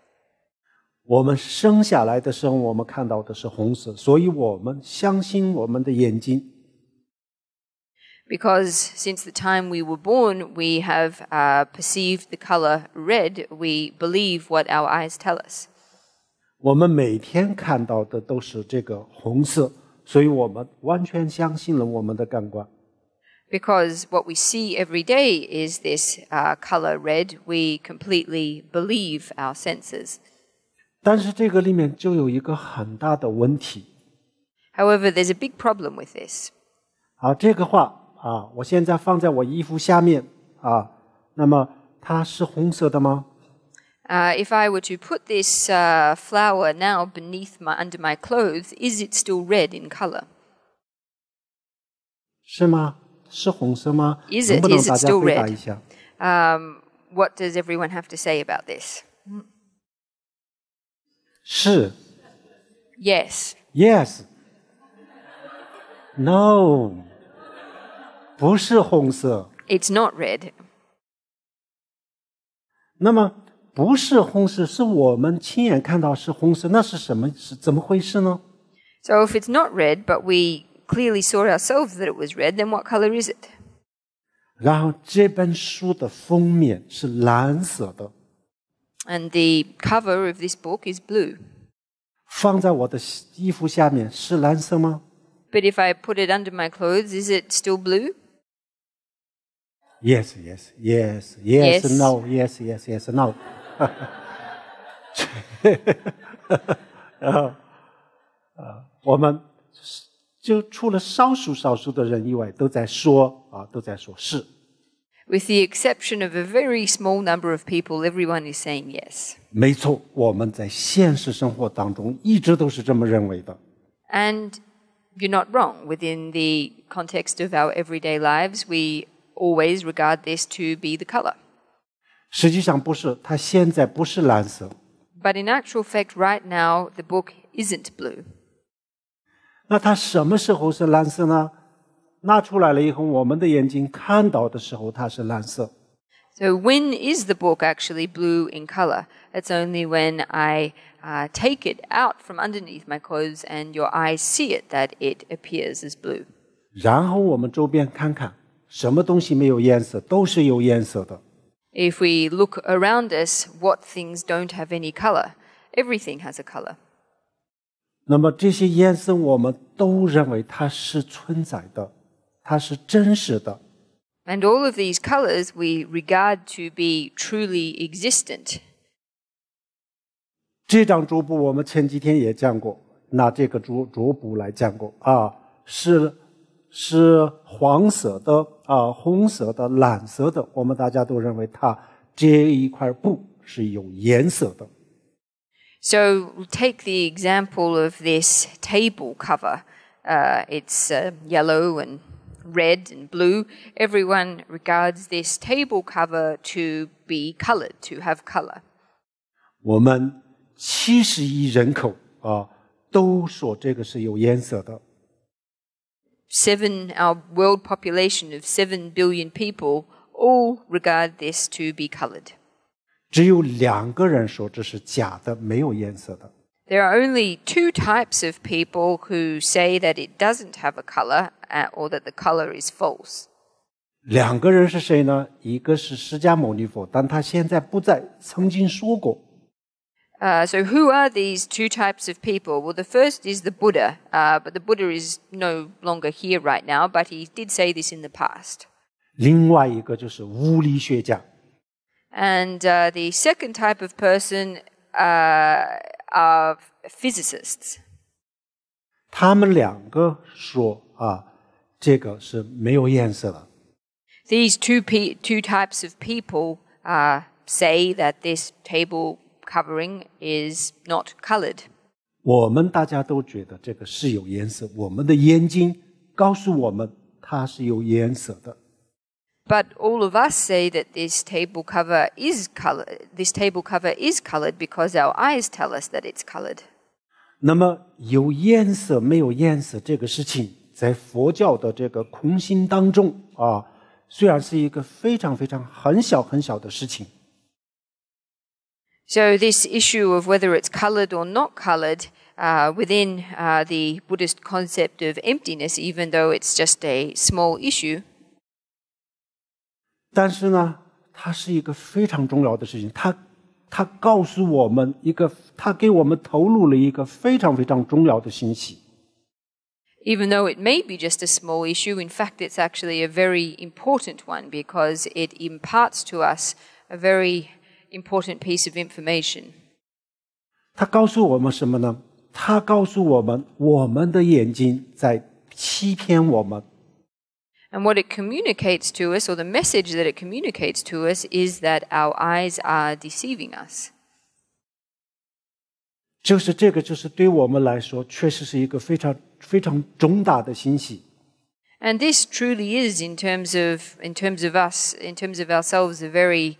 我们生下来的时候，我们看到的是红色，所以我们相信我们的眼睛。Because since the time we were born, we have perceived the color red. We believe what our eyes tell us. 我们每天看到的都是这个红色，所以我们完全相信了我们的感官。Because what we see every day is this color red, we completely believe our senses. 但是这个里面就有一个很大的问题。However, there's a big problem with this. 这个画我现在放在我衣服下面那么它是红色的吗？If I were to put this flower now under my clothes, is it still red in color? 是吗？是红色吗？ Is 能 it? 不能 Is 大 it 家 still 回答 red? 一下？ What does everyone have to say about this? 是。Yes. Yes. No. 不是红色。It's not red. 那么不是红色，是我们亲眼看到是红色，那是什么？是怎么回事呢？ So if it's not red, but we clearly saw ourselves that it was red, then what color is it? 然后这本书的封面是蓝色的， And the cover of this book is blue. 放在我的衣服下面是蓝色吗？ But if I put it under my clothes, is it still blue? Yes, yes, yes, yes, Yes. no, yes, yes, yes, no 我们就除了少数的人以外，都在说是。With the exception of a very small number of people, everyone is saying yes. 没错，我们在现实生活当中一直都是这么认为的。And you're not wrong. Within the context of our everyday lives, we always regard this to be the color. 实际上不是，它现在不是蓝色。But in actual fact, right now, the book isn't blue. 那它什么时候是蓝色呢？拿出来了以后，我们的眼睛看到的时候，它是蓝色。So when is the book actually blue in color? It's only when I take it out from underneath my clothes and your eyes see it that it appears as blue. 然后我们周边看看，什么东西没有颜色，都是有颜色的。If we look around us, what things don't have any color? Everything has a color. 那么这些颜色，我们都认为它是存在的，它是真实的。And all of these colors we regard to be truly existent. 这张桌布我们前几天也讲过，拿这个桌布来讲过是黄色的红色的蓝色的，我们大家都认为它这一块布是有颜色的。So take the example of this table cover. It's yellow and red and blue. Everyone regards this table cover to be colored, to have color. 我们70亿人口都说这个是有颜色的。Our world population of 7 billion people all regard this to be colored. 只有2个人说这是假的，没有颜色的。There are only 2 types of people who say that it doesn't have a color or that the color is false. 2个人是谁呢？一个是释迦牟尼佛，但他现在不在，曾经说过。So who are these 2 types of people? Well, the first is the Buddha, but the Buddha is no longer here right now, but he did say this in the past. 另外一个就是物理学家。And the second type of person are physicists. 他们2个说这个是没有颜色的。These two types of people say that this table covering is not colored. 我们大家都觉得这个是有颜色，我们的眼睛告诉我们它是有颜色的。But all of us say that this table cover is colored. This table cover is colored because our eyes tell us that it's colored. 那么有颜色没有颜色这个事情，在佛教的这个空性当中虽然是一个非常非常很小的事情。So this issue of whether it's colored or not colored within the Buddhist concept of emptiness, even though it's just a small issue, 但是呢，它是一个非常重要的事情。它告诉我们它给我们透露了一个非常非常重要的信息。even though it may be just a small issue, in fact, it's actually a very important one because it imparts to us a very important piece of information. 它告诉我们什么呢？它告诉我们，我们的眼睛在欺骗我们。And what it communicates to us, or the message that it communicates to us, is that our eyes are deceiving us. 这个就是对我们来说，确实是一个非常非常重大的信息。And this truly is, in terms of us, in terms of ourselves, a very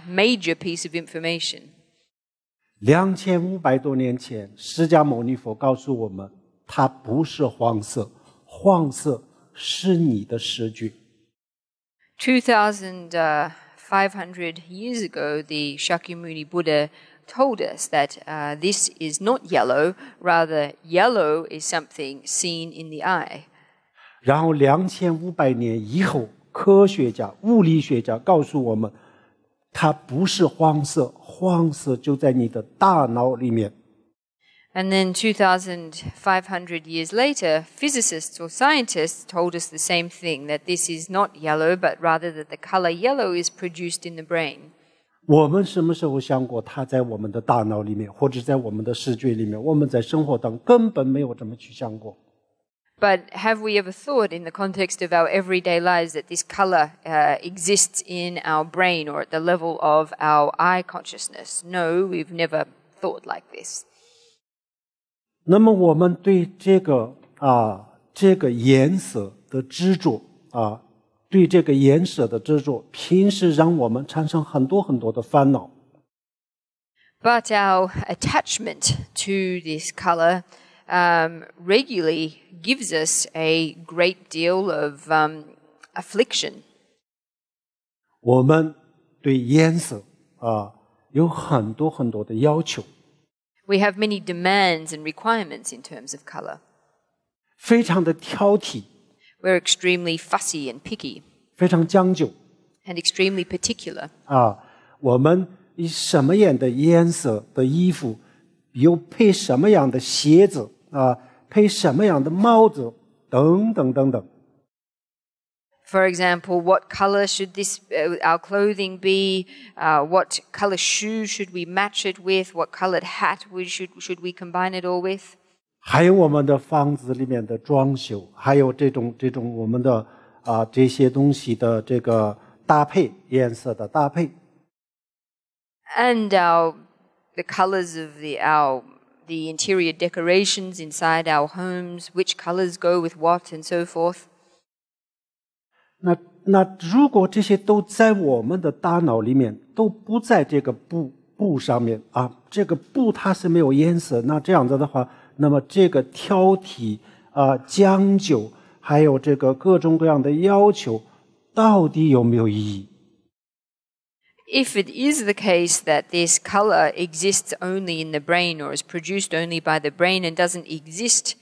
major piece of information. 2500多年前，释迦牟尼佛告诉我们，它不是黄色，黄色是你的视觉。2,500 years ago, the Shakyamuni Buddha told us that this is not yellow, rather yellow is something seen in the eye. 然后2500年以后科学家、物理学家告诉我们，它不是黄色，黄色就在你的大脑里面。And then 2,500 years later, physicists or scientists told us the same thing, that this is not yellow, but rather that the color yellow is produced in the brain. 我们什么时候想过它在我们的大脑里面，或者在我们的视觉里面？我们在生活当中根本没有这么去想过。But have we ever thought in the context of our everyday lives that this color exists in our brain or at the level of our eye consciousness? No, we've never thought like this. 那么我们对这个颜色的执着对这个颜色的执着，平时让我们产生很多很多的烦恼。But our attachment to this color regularly gives us a great deal of affliction. 我们对颜色有很多很多的要求。We have many demands and requirements in terms of color. 非常的挑剔。We're extremely fussy and picky. 非常讲究。And extremely particular. 我们以什么样的颜色的衣服，又配什么样的鞋子配什么样的帽子，等等等等。For example, what color should our clothing be? What color shoe should we match it with? What colored hat should we combine it all with? 还有我们的房子里面的装修，还有这种我们的这些东西的这个搭配，颜色的搭配。And the colors of the interior decorations inside our homes, which colors go with what, and so forth. 那如果这些都在我们的大脑里面，都不在这个布上面这个布它是没有颜色，那这样子的话，那么这个挑剔将就，还有这个各种各样的要求，到底有没有意义？ If it is the case that this color exists only in the brain or is produced only by the brain and doesn't exist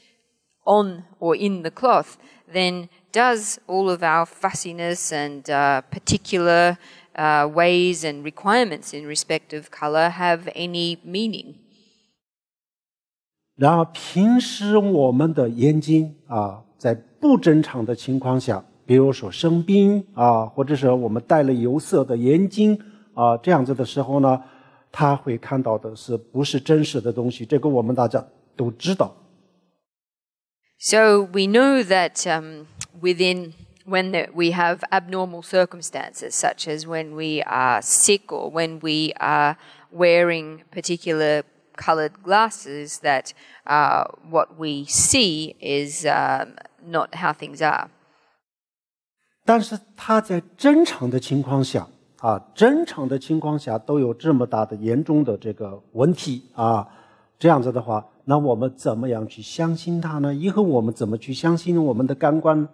on or in the cloth, then does all of our fussiness and particular ways and requirements in respect of color have any meaning? 然后平时我们的眼睛在不正常的情况下，比如说生病或者是我们戴了有色的眼镜这样子的时候呢，他会看到的是不是真实的东西，这个我们大家都知道。So we know that when we have abnormal circumstances, such as when we are sick or when we are wearing particular colored glasses, that what we see is not how things are. 但是他在正常的情况下正常的情况下都有这么大的严重的这个问题这样子的话，那我们怎么样去相信他呢？以后我们怎么去相信我们的感官呢？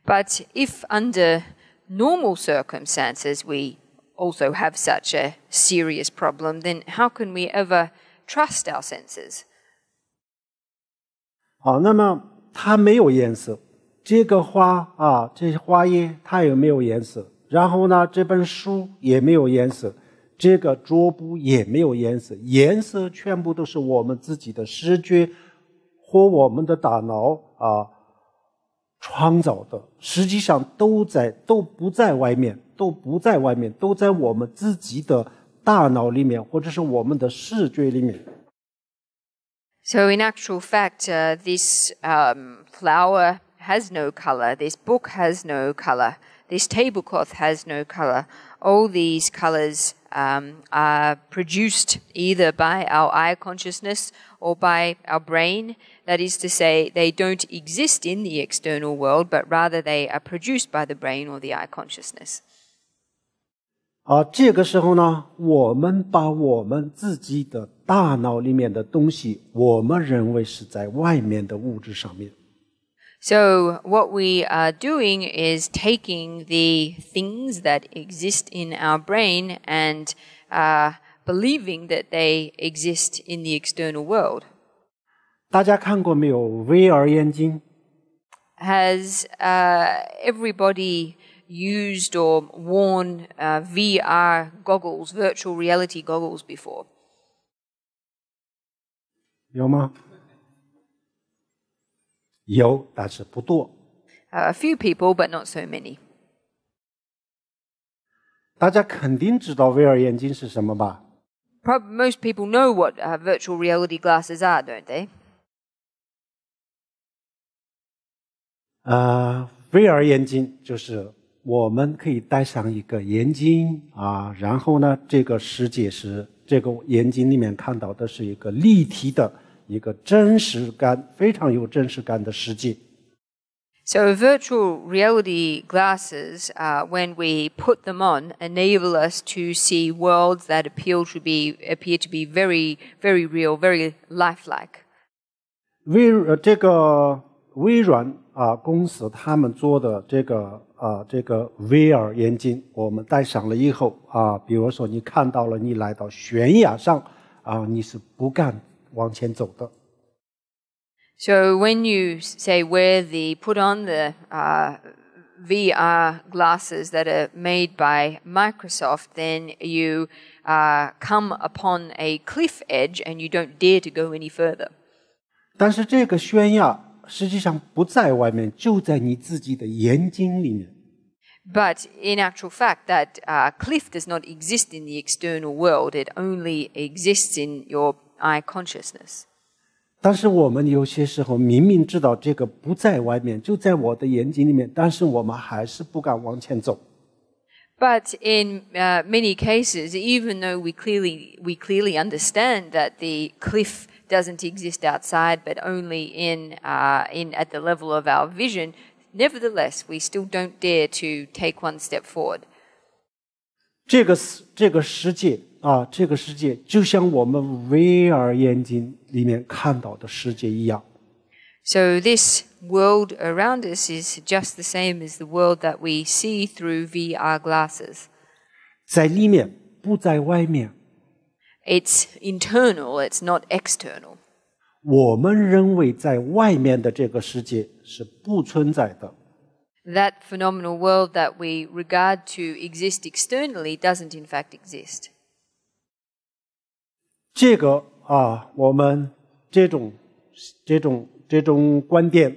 But if under normal circumstances we also have such a serious problem, then how can we ever trust our senses? 那么它没有颜色，这个花这些花叶它也没有颜色，然后呢这本书也没有颜色，这个桌布也没有颜色，颜色全部都是我们自己的视觉或我们的大脑创造的，实际上都不在外面，都在我们自己的大脑里面，或者是我们的视觉里面。So in actual fact, this flower has no color, this book has no color, this tablecloth has no color. All these colors are produced either by our eye consciousness or by our brain. That is to say, they don't exist in the external world, but rather they are produced by the brain or the eye consciousness. 这个时候呢，我们把我们自己的大脑里面的东西，我们认为是在外面的物质上面。So what we are doing is taking the things that exist in our brain and believing that they exist in the external world. 大家看过没有 VR 眼镜 Has everybody used or worn VR goggles, virtual reality goggles before? 有吗？有，但是不多。A few people, but not so many. 大家肯定知道 VR 眼镜是什么吧？ Most people know what virtual reality glasses are, don't they? VR 眼镜就是我们可以戴上一个眼镜啊，然后呢，这个世界是这个眼镜里面看到的是一个立体的、一个真实感、非常有真实感的世界。So virtual reality glasses, when we put them on, enable us to see worlds that appear to be very, very real, very lifelike. 这个微软公司他们做的这个 VR 眼镜，我们戴上了以后比如说你看到了，你来到悬崖上你是不敢往前走的。So when you put on the VR glasses that are made by Microsoft, then you come upon a cliff edge and you don't dare to go any further. 但是这个悬崖实际上不在外面，就在你自己的眼睛里面。But in actual fact, that cliff does not exist in the external world. It only exists in your eye consciousness. 但是我们有些时候明明知道这个不在外面，就在我的眼睛里面，但是我们还是不敢往前走。But in many cases, even though we clearly understand that the cliff doesn't exist outside, but only in at the level of our vision, nevertheless, we still don't dare to take one step forward. 这个世界这个世界就像我们 VR 眼镜里面看到的世界一样。So this world around us is just the same as the world that we see through VR glasses. 在里面，不在外面。It's internal, it's not external. 我们认为在外面的这个世界是不存在的。That phenomenal world that we regard to exist externally doesn't in fact exist. 这个我们这种观点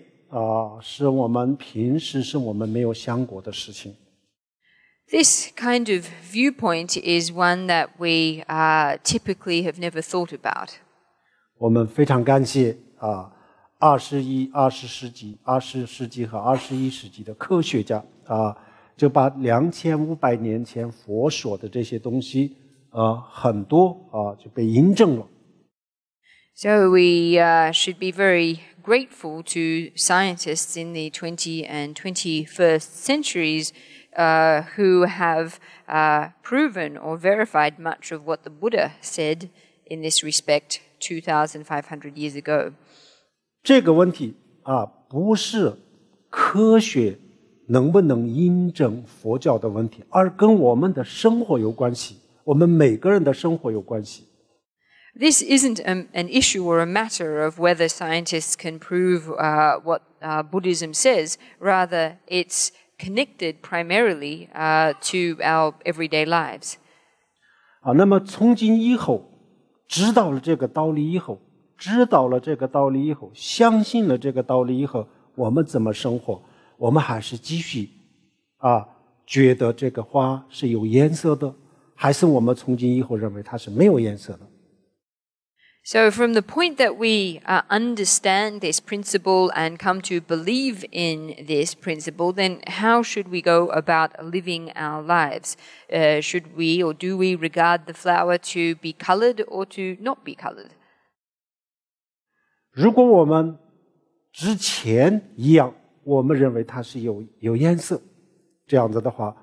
是我们平时是我们没有想过的事情。This kind of viewpoint is one that we typically have never thought about. 我们非常感谢20世纪和21世纪的科学家就把2500年前佛说的这些东西很多就被印证了。So we should be very grateful to scientists in the 20th and 21st centuries who have proven or verified much of what the Buddha said in this respect 2,500 years ago. 这个问题不是科学能不能印证佛教的问题，而跟我们的生活有关系，我们每个人的生活有关系。This isn't an issue or a matter of whether scientists can prove what Buddhism says. Rather, it's connected primarily to our everyday lives. 那么从今以后，知道了这个道理以后，相信了这个道理以后，我们怎么生活？我们还是继续觉得这个花是有颜色的，还是我们从今以后认为它是没有颜色的？ So from the point that we understand this principle and come to believe in this principle, then how should we go about living our lives? Should we or do we regard the flower to be colored or to not be colored? 如果我们之前一样，我们认为它是有颜色，这样子的话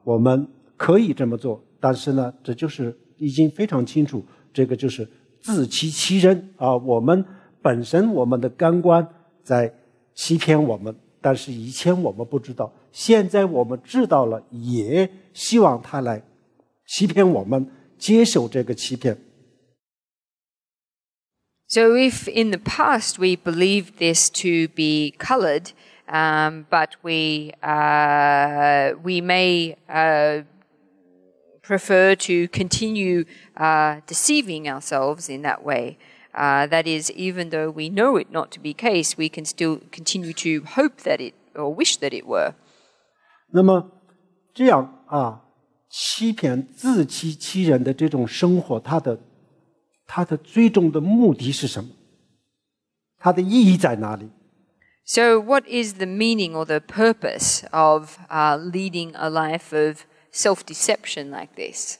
我们可以这么做，但是呢，这就是已经非常清楚，这个就是自欺欺人我们本身我们的感官在欺骗我们，但是以前我们不知道，现在我们知道了，也希望他来欺骗我们，接受这个欺骗。So if in the past we believed this to be colored, but we may prefer to continue deceiving ourselves in that way. That is, even though we know it not to be case, we can still continue to hope that it or wish that it were. 那么这样欺骗、自欺欺人的这种生活，它的最终的目的是什么？它的意义在哪里？ So, what is the meaning or the purpose of leading a life of self-deception like this?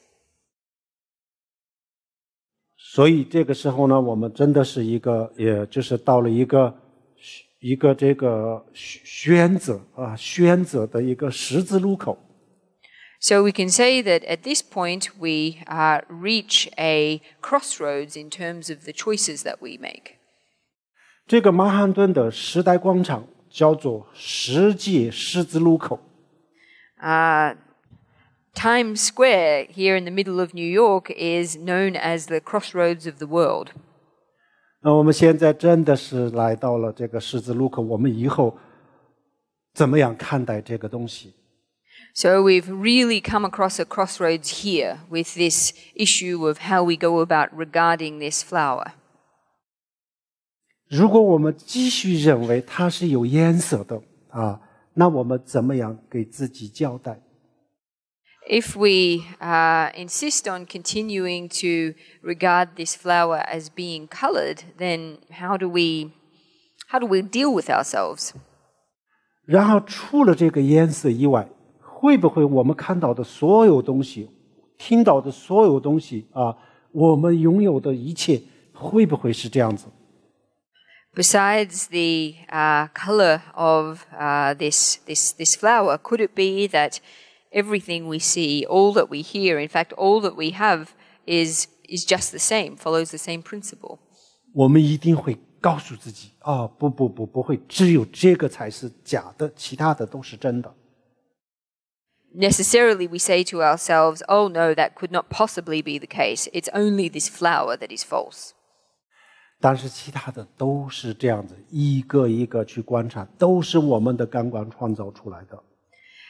所以这个时候呢，我们真的是也就是到了一个这个选择的一个十字路口。So we can say that at this point we reach a crossroads in terms of the choices that we make. 这个曼哈顿的时代广场叫做世界十字路口。Times Square here in the middle of New York is known as the crossroads of the world. 那我们现在真的是来到了这个十字路口，我们以后怎么样看待这个东西？ So we've really come across a crossroads here with this issue of how we go about regarding this flower. 如果我们继续认为它是有颜色的那我们怎么样给自己交代？ If we insist on continuing to regard this flower as being colored, then how do we deal with ourselves? 然后除了这个颜色以外，会不会我们看到的所有东西，听到的所有东西我们拥有的一切，会不会是这样子？ Besides the color of this flower, could it be that everything we see, all that we hear, in fact, all that we have is just the same, follows the same principle? 我们一定会告诉自己不会，只有这个才是假的，其他的都是真的。 Necessarily, we say to ourselves, "Oh no, that could not possibly be the case. It's only this flower that is false." 但是其他的都是这样子，一个一个去观察，都是我们的感官创造出来的。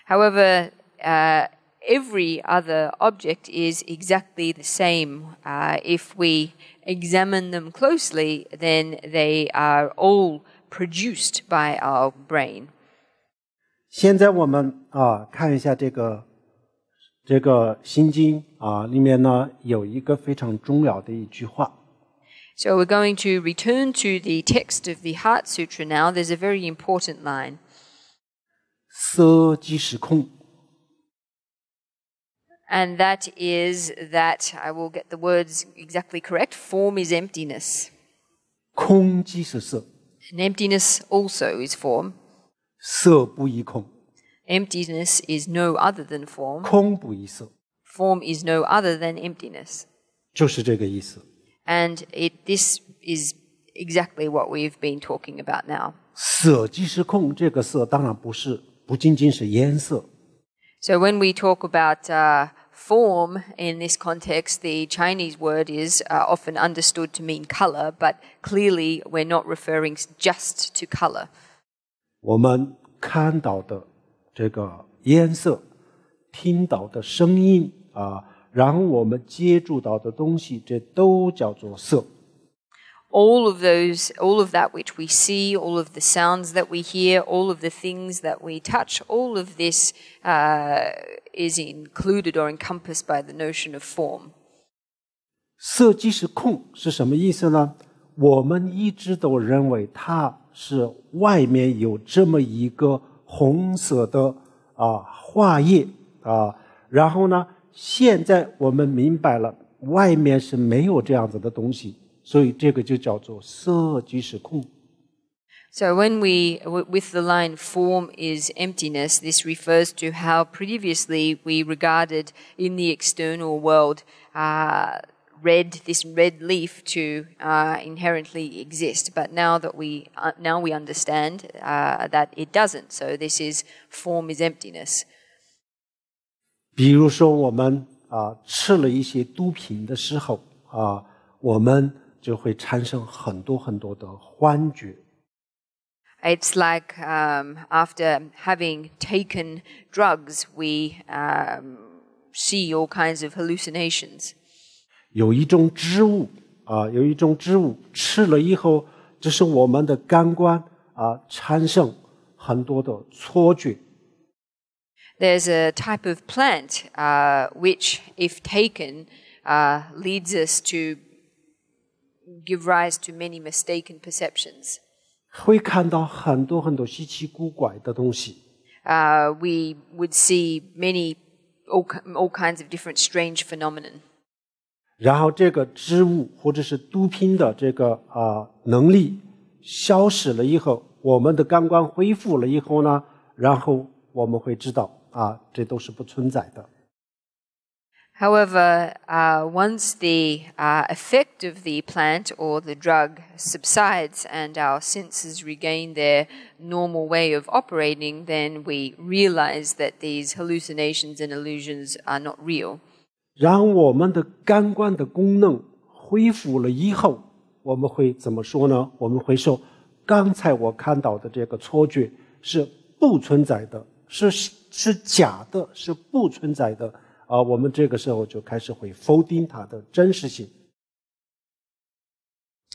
However, every other object is exactly the same. If we examine them closely, then they are all produced by our brain. 现在我们看一下这个心经里面呢有一个非常重要的一句话。 So we're going to return to the text of the Heart Sutra now. There's a very important line. 色即是空。 And that is that, I will get the words exactly correct, form is emptiness. 空即是色。 And emptiness also is form. 色不异空。 Emptiness is no other than form. 空不异色。 Form is no other than emptiness. 就是这个意思。 And this is exactly what we've been talking about now. 色即是空，这个色当然不仅仅是颜色。 So when we talk about form in this context, the Chinese word is often understood to mean color, but clearly we're not referring just to color. 我们看到的这个颜色，听到的声音然后我们接触到的东西，这都叫做色。 All of that which we see, all of the sounds that we hear, all of the things that we touch, all of this is included or encompassed by the notion of form. 色即是空是什么意思呢？我们一直都认为它是外面有这么一个红色的花叶然后呢，现在我们明白了，外面是没有这样子的东西。 所以这个就叫做色即是空。 So when with the line form is emptiness, this refers to how previously we regarded in the external world this red leaf to inherently exist. But now we understand that it doesn't. So this is form is emptiness. 比如说我们吃了一些毒品的时候我们就会产生很多很多的幻觉。It's like after having taken drugs, we see all kinds of hallucinations. 有一种植物吃了以后，这是我们的感官产生很多的错觉。There's a type of plant which, if taken, leads us to give rise to many mistaken perceptions. 会看到很多很多稀奇古怪的东西。We would see all kinds of different strange phenomenon. 然后这个植物或者是毒品的这个能力消失了以后，我们的感官恢复了以后呢，然后我们会知道这都是不存在的。However, once the effect of the plant or the drug subsides and our senses regain their normal way of operating, then we realize that these hallucinations and illusions are not real. 让我们的感官的功能恢复了以后，我们会怎么说呢？我们会说，刚才我看到的这个错觉是不存在的，是假的，是不存在的。我们这个时候就开始会否定它的真实性。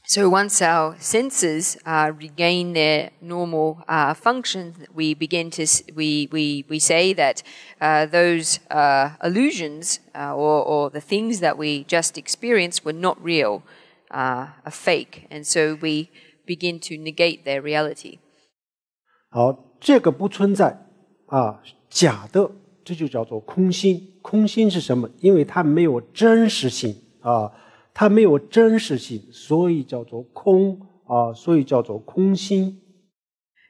So once our senses regain their normal function, we begin to we say that those illusions or the things that we just experienced were not real, a fake, and so we begin to negate their reality. 好，这个不存在假的，这就叫做空心。空心是什么？因为它没有真实性它没有真实性，所以叫做空所以叫做空心。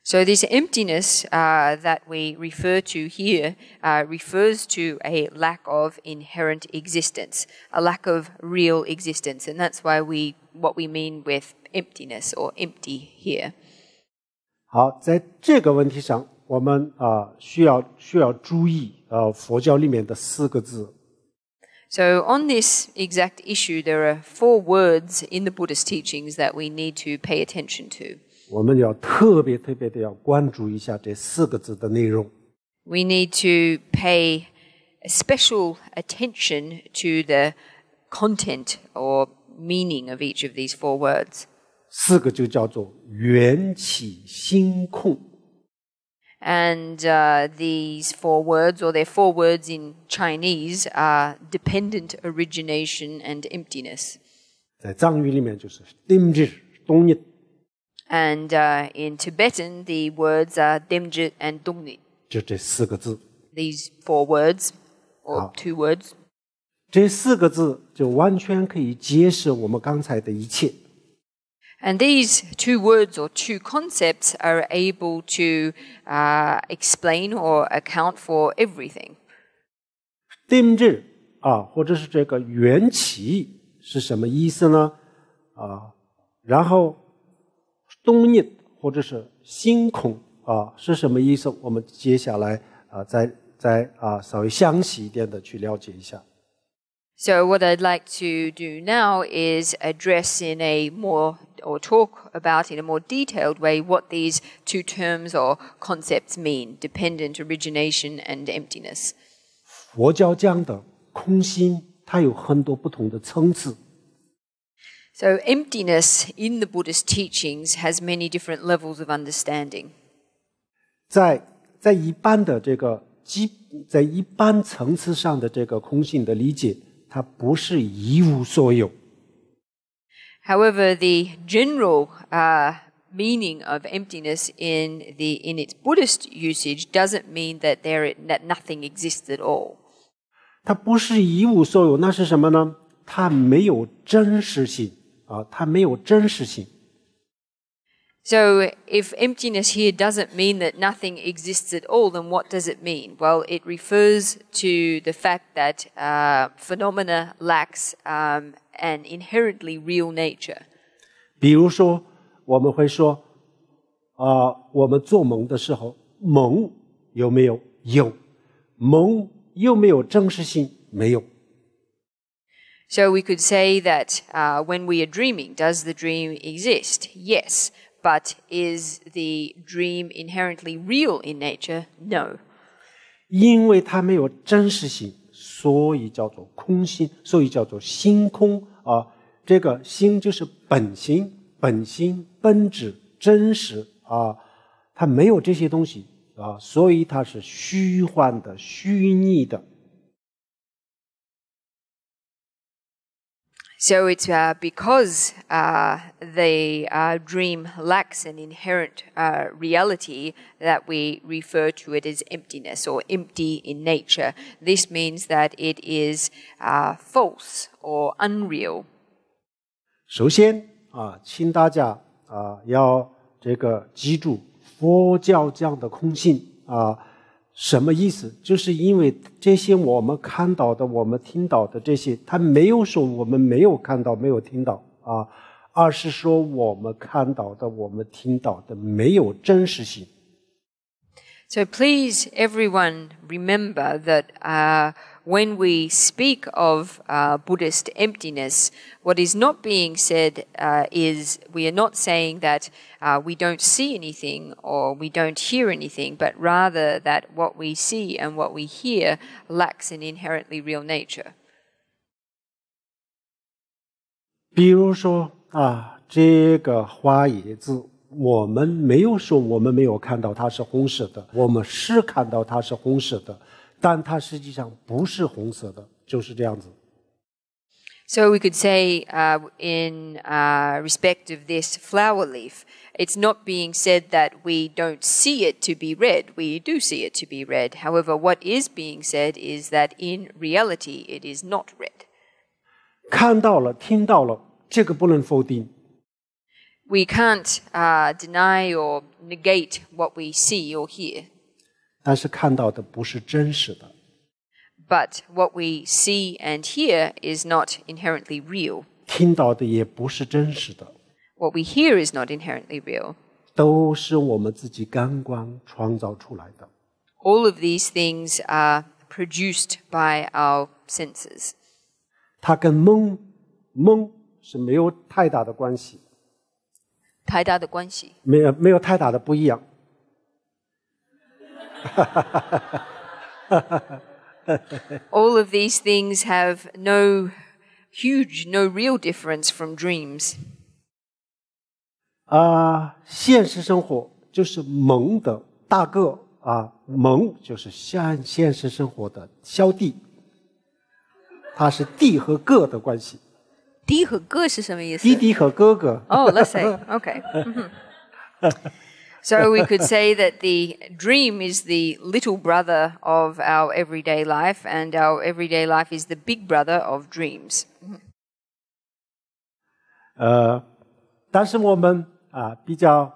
So this emptiness that we refer to here refers to a lack of inherent existence, a lack of real existence, and that's why what we mean with emptiness or empty here. 好，在这个问题上，我们需要注意佛教里面的4个字。So on this exact issue, there are 4 words in the Buddhist teachings that we need to pay attention to. 我们要特别的要关注一下这4个字的内容。We need to pay special attention to the content or meaning of each of these 4 words. 4个就叫做缘起心空。And these 4 words, or they're 4 words in Chinese, are dependent origination and emptiness. 在藏语里面就是dimjit东日。And in Tibetan, the words are demjit and dongnit. 就这4个字。These 4 words, or 2 words. 这4个字就完全可以解释我们刚才的一切。And these 2 words or 2 concepts are able to explain or account for everything. 定制或者是这个缘起是什么意思呢？然后东日或者是心空是什么意思？我们接下来再稍微详细一点的去了解一下。So what I'd like to do now is address in a more, or talk about in a more detailed way what these 2 terms or concepts mean, dependent origination and emptiness. 佛教讲的空心，它有很多不同的层次。So emptiness in the Buddhist teachings has many different levels of understanding. 在一般的这个在一般层次上的这个空性的理解，它不是一无所有。However, the general meaning of emptiness in its Buddhist usage doesn't mean that nothing exists at all. 它不是一无所有，那是什么呢？它没有真实性它没有真实性。So if emptiness here doesn't mean that nothing exists at all, then what does it mean? Well, it refers to the fact that phenomena lacks an inherently real nature. 比如说，我们会说我们做梦的时候，梦有没有？有。梦有没有真实性？没有。So we could say that when we are dreaming, does the dream exist? Yes. but is the dream inherently real in nature? No. 因为它没有真实性，所以叫做空性，所以叫做心空啊。这个心就是本心、本质、真实啊，它没有这些东西啊，所以它是虚幻的、虚拟的。So it's because the dream lacks an inherent reality that we refer to it as emptiness or empty in nature. This means that it is false or unreal. 首先请大家要记住佛教讲的空性什么意思？就是因为这些我们看到的、我们听到的这些，他没有说我们没有看到、没有听到而是说我们看到的、我们听到的没有真实性。So please, everyone, remember that when we speak of Buddhist emptiness, what is not being said is we are not saying that we don't see anything or we don't hear anything, but rather that what we see and what we hear lacks an inherently real nature. 比如说这个花叶子，我们没有说我们没有看到它是红色的，我们是看到它是红色的，但它实际上不是红色的，就是这样子。So we could say in respect of this flower leaf, it's not being said that we don't see it to be red. We do see it to be red. However, what is being said is that in reality it is not red. 看到了，听到了，这个不能否定。We can't deny or negate what we see or hear. 但是看到的不是真实的。But what we see and hear is not inherently real. 听到的也不是真实的。What we hear is not inherently real. 都是我们自己感官创造出来的。All of these things are produced by our senses. 它跟梦是没有太大的关系。太大的关系？没有太大的不一样。All of these things have no real difference from dreams. 现实生活就是梦的大个梦就是现实生活的小弟，它是弟和个的关系。弟和个是什么意思？弟弟和哥哥。Oh, let's say, okay. So we could say that the dream is the little brother of our everyday life, and our everyday life is the big brother of dreams. 但是我们比较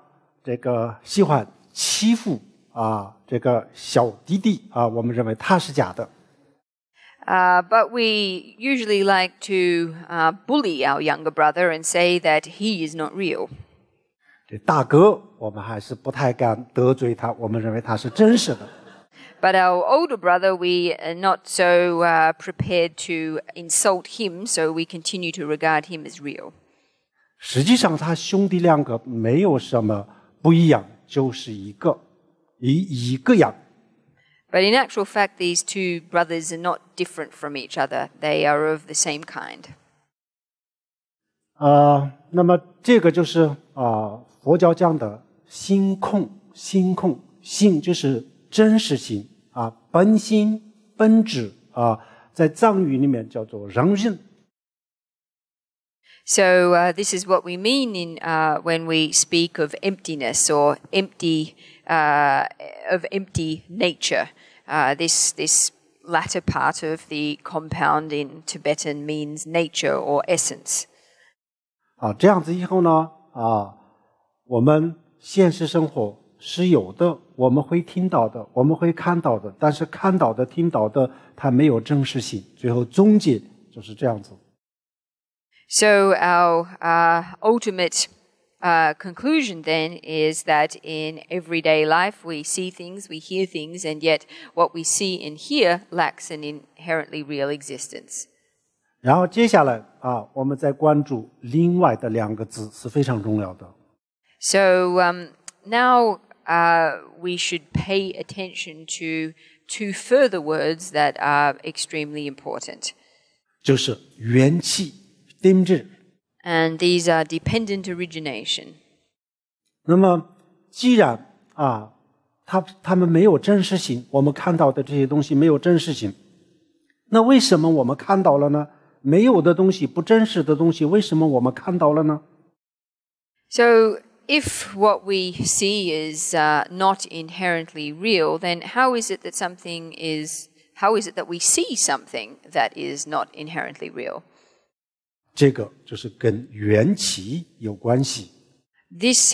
喜欢欺负这个小弟弟我们认为他是假的。But we usually like to bully our younger brother and say that he is not real. 这大哥我们还是不太敢得罪他，我们认为他是真实的。But our older brother, we are not so prepared to insult him, so we continue to regard him as real. 实际上他兄弟两个没有什么不一样，就是一个样。But in actual fact, these two brothers are not different from each other. They are of the same kind. 那么这个就是佛教讲的心空，心就是真实性本心本质在藏语里面叫做让人。So this is what we mean in when we speak of emptiness or empty nature. This latter part of the compound in Tibetan means nature or essence. 这样子以后呢我们现实生活是有的，我们会听到的，我们会看到的，但是看到的、听到的，它没有真实性。最后总结就是这样子。So our ultimate conclusion then is that in everyday life we see things, we hear things, and yet what we see and hear lacks an inherently real existence. 然后接下来我们再关注另外的两个字是非常重要的。So now we should pay attention to two further words that are extremely important. 就是元气 dim질。 And these are dependent origination. 那么既然他们没有真实性，我们看到的这些东西没有真实性，那为什么我们看到了呢？没有的东西，不真实的东西，为什么我们看到了呢？ So if what we see is not inherently real, then how is it that we see something that is not inherently real? 这个就是跟缘起有关系。 This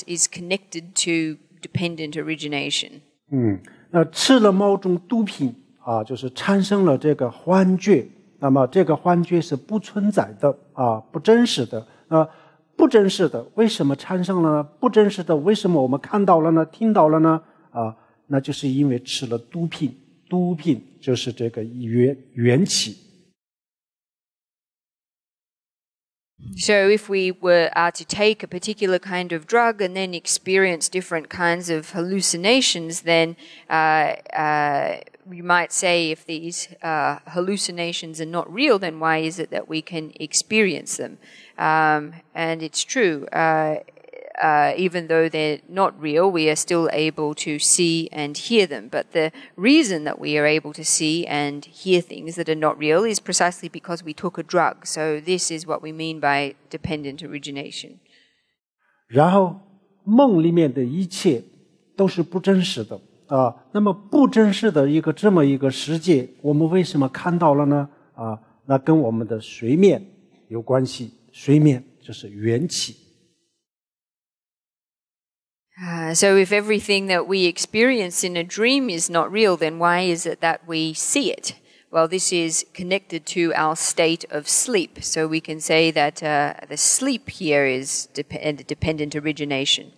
is connected to dependent origination. 那吃了某种毒品就是产生了这个幻觉，那么这个幻觉是不存在的不真实的。不真实的为什么产生了呢？不真实的为什么我们看到了呢？听到了呢？那就是因为吃了毒品，毒品就是这个缘起。 So if we were to take a particular kind of drug and then experience different kinds of hallucinations, then we might say if these hallucinations are not real, then why is it that we can experience them? And it's true. Even though they're not real, we are still able to see and hear them. But the reason that we are able to see and hear things that are not real is precisely because we took a drug. So this is what we mean by dependent origination. 然后梦里面的一切都是不真实的那么不真实的这么一个世界，我们为什么看到了呢？那跟我们的睡眠有关系，睡眠就是缘起。 So if everything that we experience in a dream is not real, then why is it that we see it? Well, this is connected to our state of sleep. So we can say that the sleep here is dependent origination.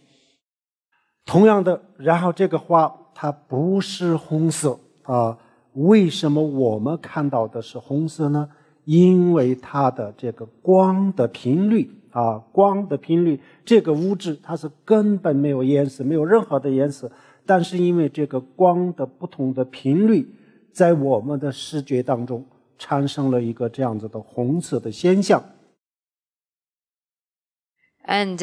同样的，然后这个花它不是红色为什么我们看到的是红色呢？因为它的这个光的频率光的频率，这个物质它是根本没有颜色，没有任何的颜色，但是因为这个光的不同的频率，在我们的视觉当中产生了一个这样子的红色的现象。And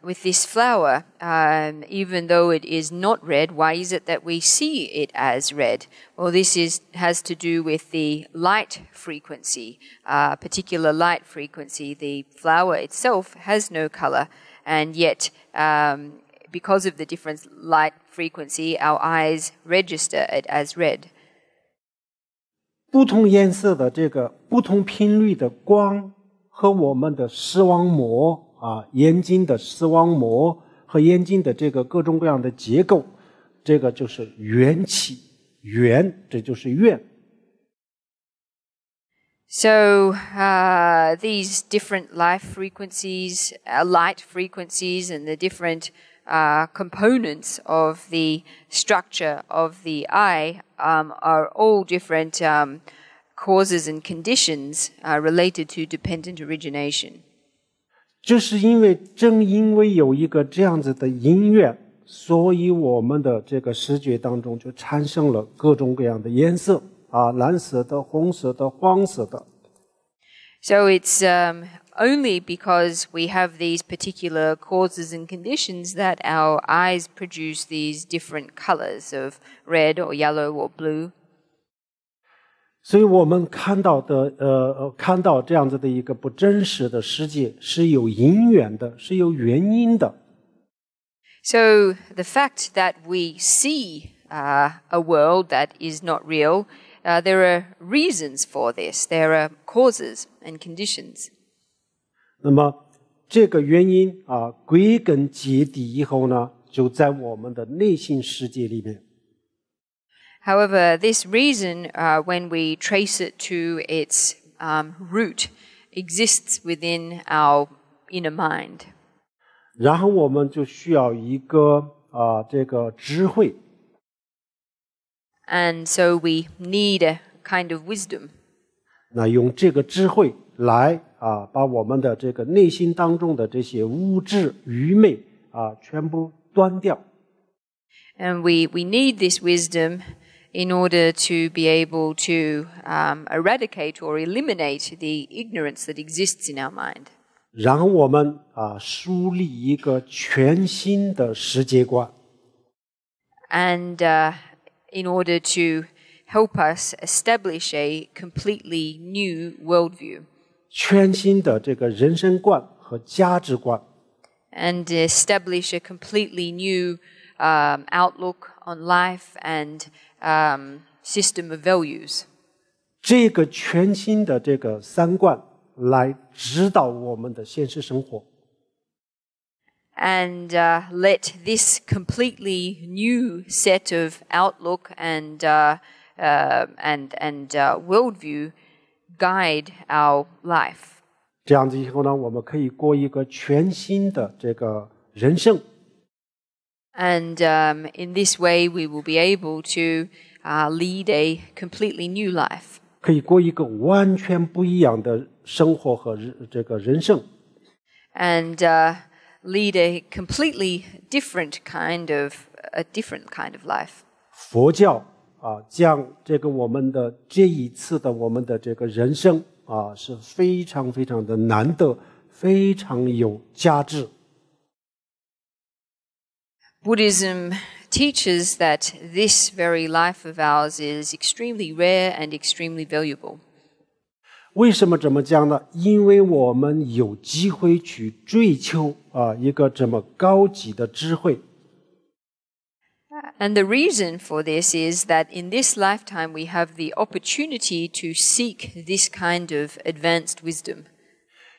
with this flower, even though it is not red, why is it that we see it as red? Well, this has to do with the light frequency, particular light frequency. The flower itself has no color, and yet because of the different light frequency, our eyes register it as red. 不同颜色的这个不同频率的光和我们的视网膜眼睛的视网膜和眼睛的这个各种各样的结构，这个就是缘起，这就是愿。So these different light frequencies, and the different components of the structure of the eye are all different causes and conditions related to dependent origination. 就是正因为有一个这样子的因缘，所以我们的这个视觉当中就产生了各种各样的颜色蓝色的、红色的、黄色的。So it's only because we have these particular causes and conditions that our eyes produce these different colors of red or yellow or blue. 所以我们看到这样子的一个不真实的世界是有因缘的，是有原因的。So the fact that we see a world that is not real, there are reasons for this. There are causes and conditions. 那么这个原因归根结底以后呢，就在我们的内心世界里面。However, this reason, when we trace it to its root, exists within our inner mind. 然后我们就需要一个这个智慧。And so we need a kind of wisdom. 那用这个智慧来把我们的这个内心当中的这些物质愚昧全部端掉。And we need this wisdom in order to be able to eradicate or eliminate the ignorance that exists in our mind. 然后我们树立一个全新的世界观。And in order to help us establish a completely new worldview. 全新的这个人生观和价值观。And establish a completely new outlook on life and system of values. 这个全新的这个三观来指导我们的现实生活。And let this completely new set of outlook and worldview guide our life. 这样子以后呢，我们可以过一个全新的这个人生。And in this way, we will be able to lead a completely new life. 可以过一个完全不一样的生活和这个人生。And lead a completely different kind of life. 佛教将这个我们的这一次的我们的这个人生是非常非常的难得，非常有价值。Buddhism teaches that this very life of ours is extremely rare and extremely valuable. 为什么这么讲呢？因为我们有机会去追求一个这么高级的智慧。And the reason for this is that in this lifetime we have the opportunity to seek this kind of advanced wisdom.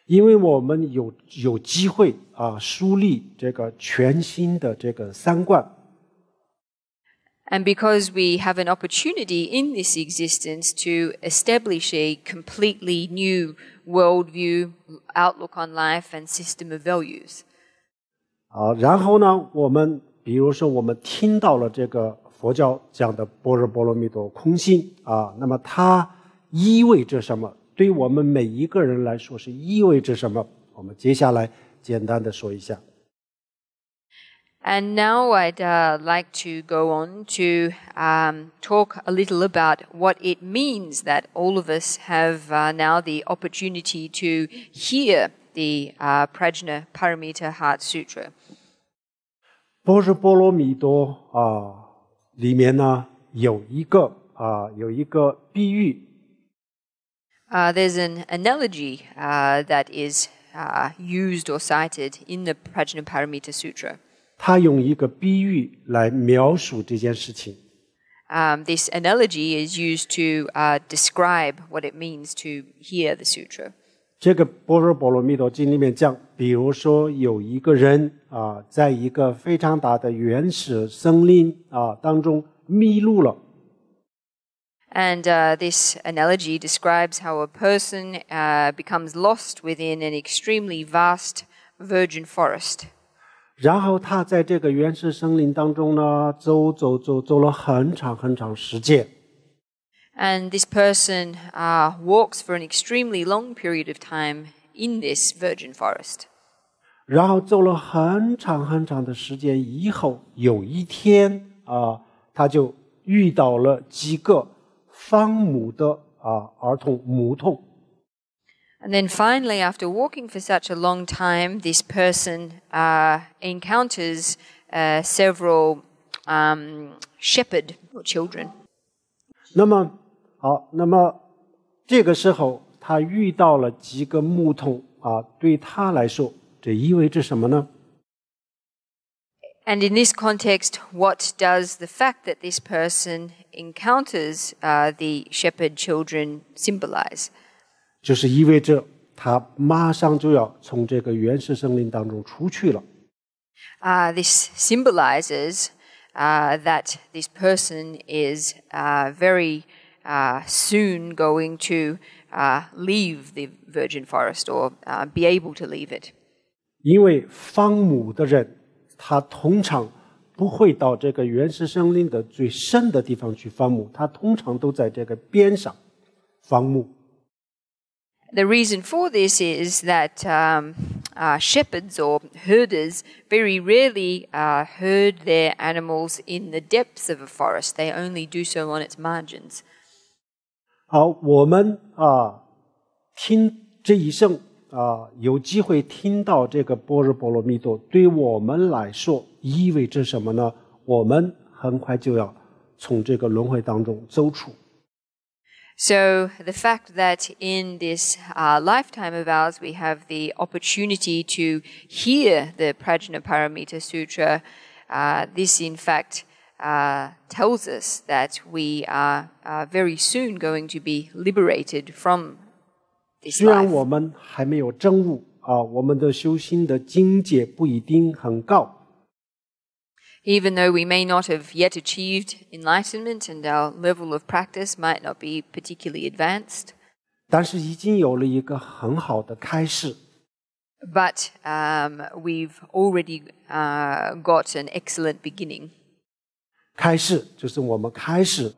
因为我们有机会树立这个全新的这个三观。And because we have an opportunity in this existence to establish a completely new worldview, outlook on life, and system of values. 然后呢，我们比如说我们听到了这个佛教讲的般若波罗蜜多空性那么它意味着什么？对我们每一个人来说是意味着什么？我们接下来简单的说一下。And now I'd like to go on to talk a little about what it means that all of us have now the opportunity to hear the Prajna Paramita Heart Sutra. 般若波罗蜜多里面呢有一个比喻。There's an analogy that is used or cited in the Prajna Paramita Sutra. 他用一个比喻来描述这件事情。This analogy is used to describe what it means to hear the sutra. 这个般若波罗蜜多经里面讲，比如说有一个人在一个非常大的原始森林当中迷路了。And this analogy describes how a person becomes lost within an extremely vast virgin forest. 然后他在这个原始森林当中呢，走了很长时间。And this person walks for an extremely long period of time in this virgin forest. 然后走了很长的时间以后，有一天他就遇到了几个放牧的母童。And then finally, after walking for such a long time, this person encounters several shepherd or children. 那么这个时候他遇到了几个牧童对他来说，这意味着什么呢？ And in this context, what does the fact that this person encounters the shepherd children symbolize? 就是意味着他马上就要从这个原始森林当中出去了。This symbolizes that this person is very soon going to leave the virgin forest or be able to leave it. 因为放牧的人，他通常不会到这个原始森林的最深的地方去放牧，他通常都在这个边上放牧。The reason for this is that shepherds or herders very rarely herd their animals in the depths of a forest. They only do so on its margins. 好，我们听这一声有机会听到这个般若波罗蜜多，对我们来说意味着什么呢？我们很快就要从这个轮回当中走出。So the fact that in this lifetime of ours we have the opportunity to hear the Prajnaparamita Sutra, this in fact tells us that we are very soon going to be liberated from this 虽然 life. 我们还没有证悟我们的修心的境界不一定很高。Even though we may not have yet achieved enlightenment and our level of practice might not be particularly advanced, 但是已经有了一个很好的开始。but we've already got an excellent beginning. 开始就是我们开始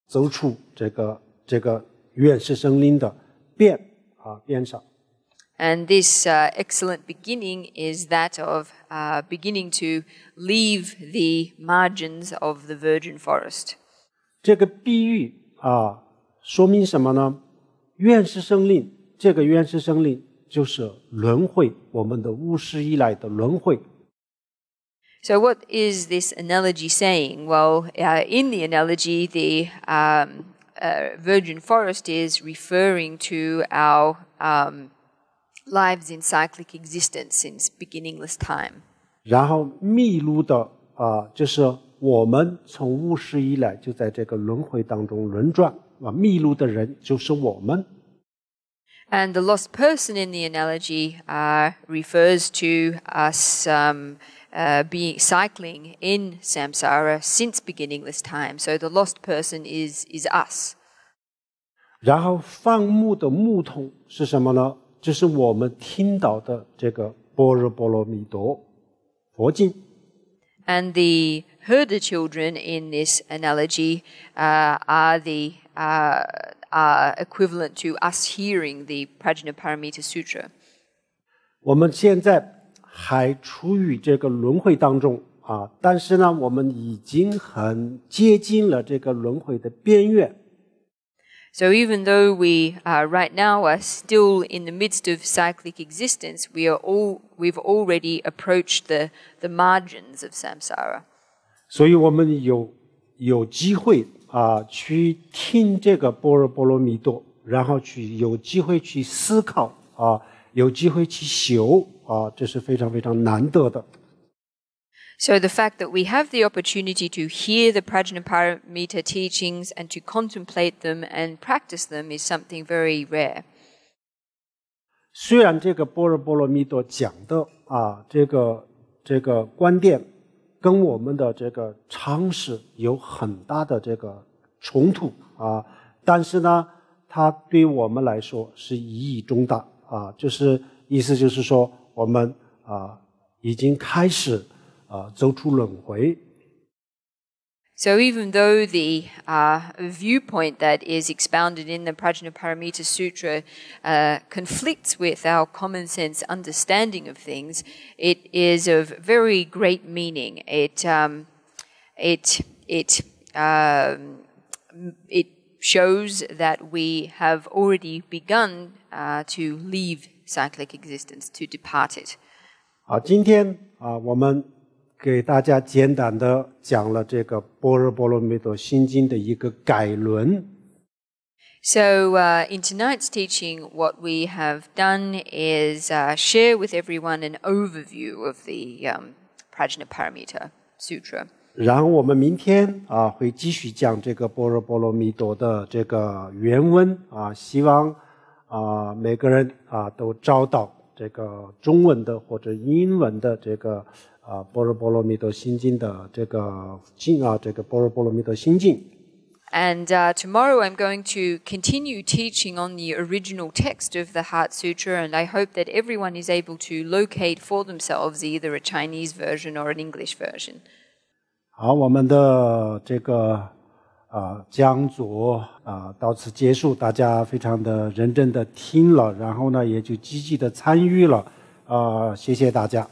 走出这个原始森林的边上。And this excellent beginning is that of beginning to leave the margins of the virgin forest. 这个比喻说明什么呢？原始森林，这个原始森林就是轮回，我们的无始以来的轮回。So what is this analogy saying? Well, in the analogy, the virgin forest is referring to our lives in cyclic existence since beginningless time. 然后密路的就是我们从无始以来就在这个轮回当中轮转密路的人就是我们。And the lost person in the analogy refers to us being cycling in samsara since beginningless time. So the lost person is us. 然后放牧的牧童是什么呢？就是我们听到的这个般若波罗蜜多佛经。And the herder children in this analogy are equivalent to us hearing the Prajnaparamita Sutra. 我们现在还处于这个轮回当中但是呢，我们已经很接近了这个轮回的边缘。So even though we right now are still in the midst of cyclic existence, we've already approached the margins of samsara. 所以我们有机会去听这个般若波罗蜜多，然后有机会去思考有机会去修这是非常非常难得的。So the fact that we have the opportunity to hear the Prajnaparamita teachings and to contemplate them and practice them is something very rare. 虽然这个般若波罗蜜多讲的这个观点跟我们的这个常识有很大的这个冲突但是呢，它对我们来说是意义重大就是意思就是说，我们已经开始走出轮回。So even though the viewpoint that is expounded in the Prajnaparamita Sutra conflicts with our common sense understanding of things, it is of very great meaning. It shows that we have already begun to leave cyclic existence, to depart it. 今天我们给大家简单的讲了这个般若波罗蜜多心经的一个概论。So in tonight's teaching, what we have done is share with everyone an overview of the Prajnaparamita Sutra. 然后我们明天会继续讲这个般若波罗蜜多的这个原文希望每个人都找到这个中文的或者英文的这个般若波罗蜜多心经的这个这个般若波罗蜜多心经。And tomorrow I'm going to continue teaching on the original text of the Heart Sutra, and I hope that everyone is able to locate for themselves either a Chinese version or an English version. 好，我们的这个讲座到此结束，大家非常的认真的听了，然后呢也就积极的参与了谢谢大家。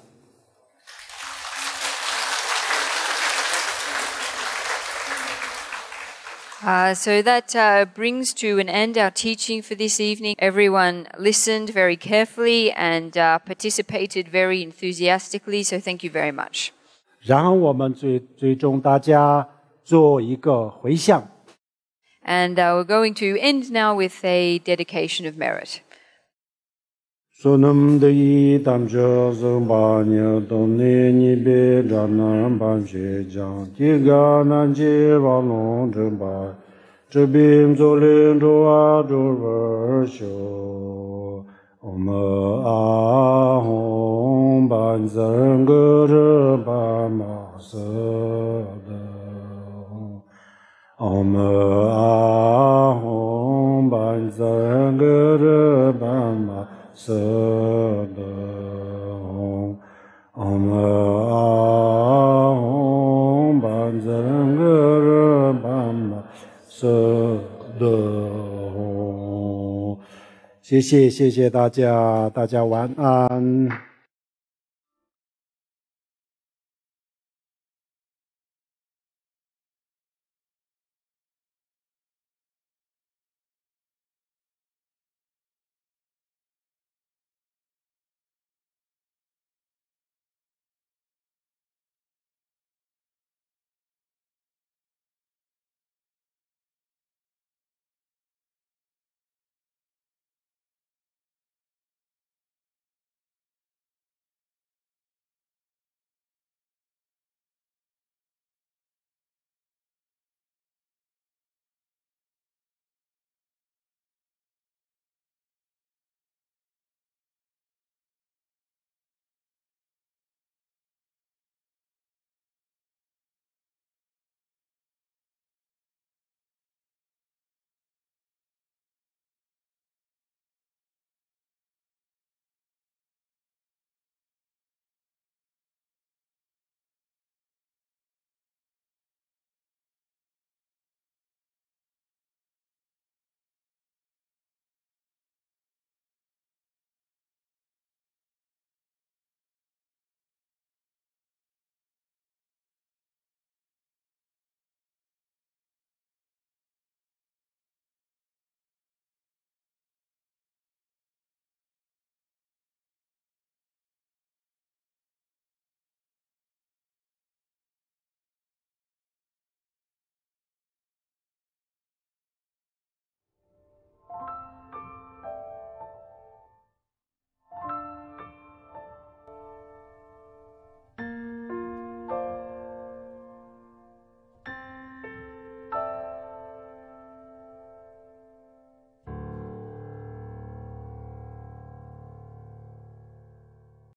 So that brings to an end our teaching for this evening. Everyone listened very carefully and participated very enthusiastically, so thank you very much. 然后我们最终大家做一个回向。And we're going to end now with a dedication of merit. Sonam de tamja zambanya domne ni be dana banje jang tiga nan je walong zamba zbim zolen doa do sho om a hom ban zang ge ba ma sa da om a hom ban zang ge ba ma sa da om a hom ban zang ge ba ma sa da 谢谢大家，大家晚安。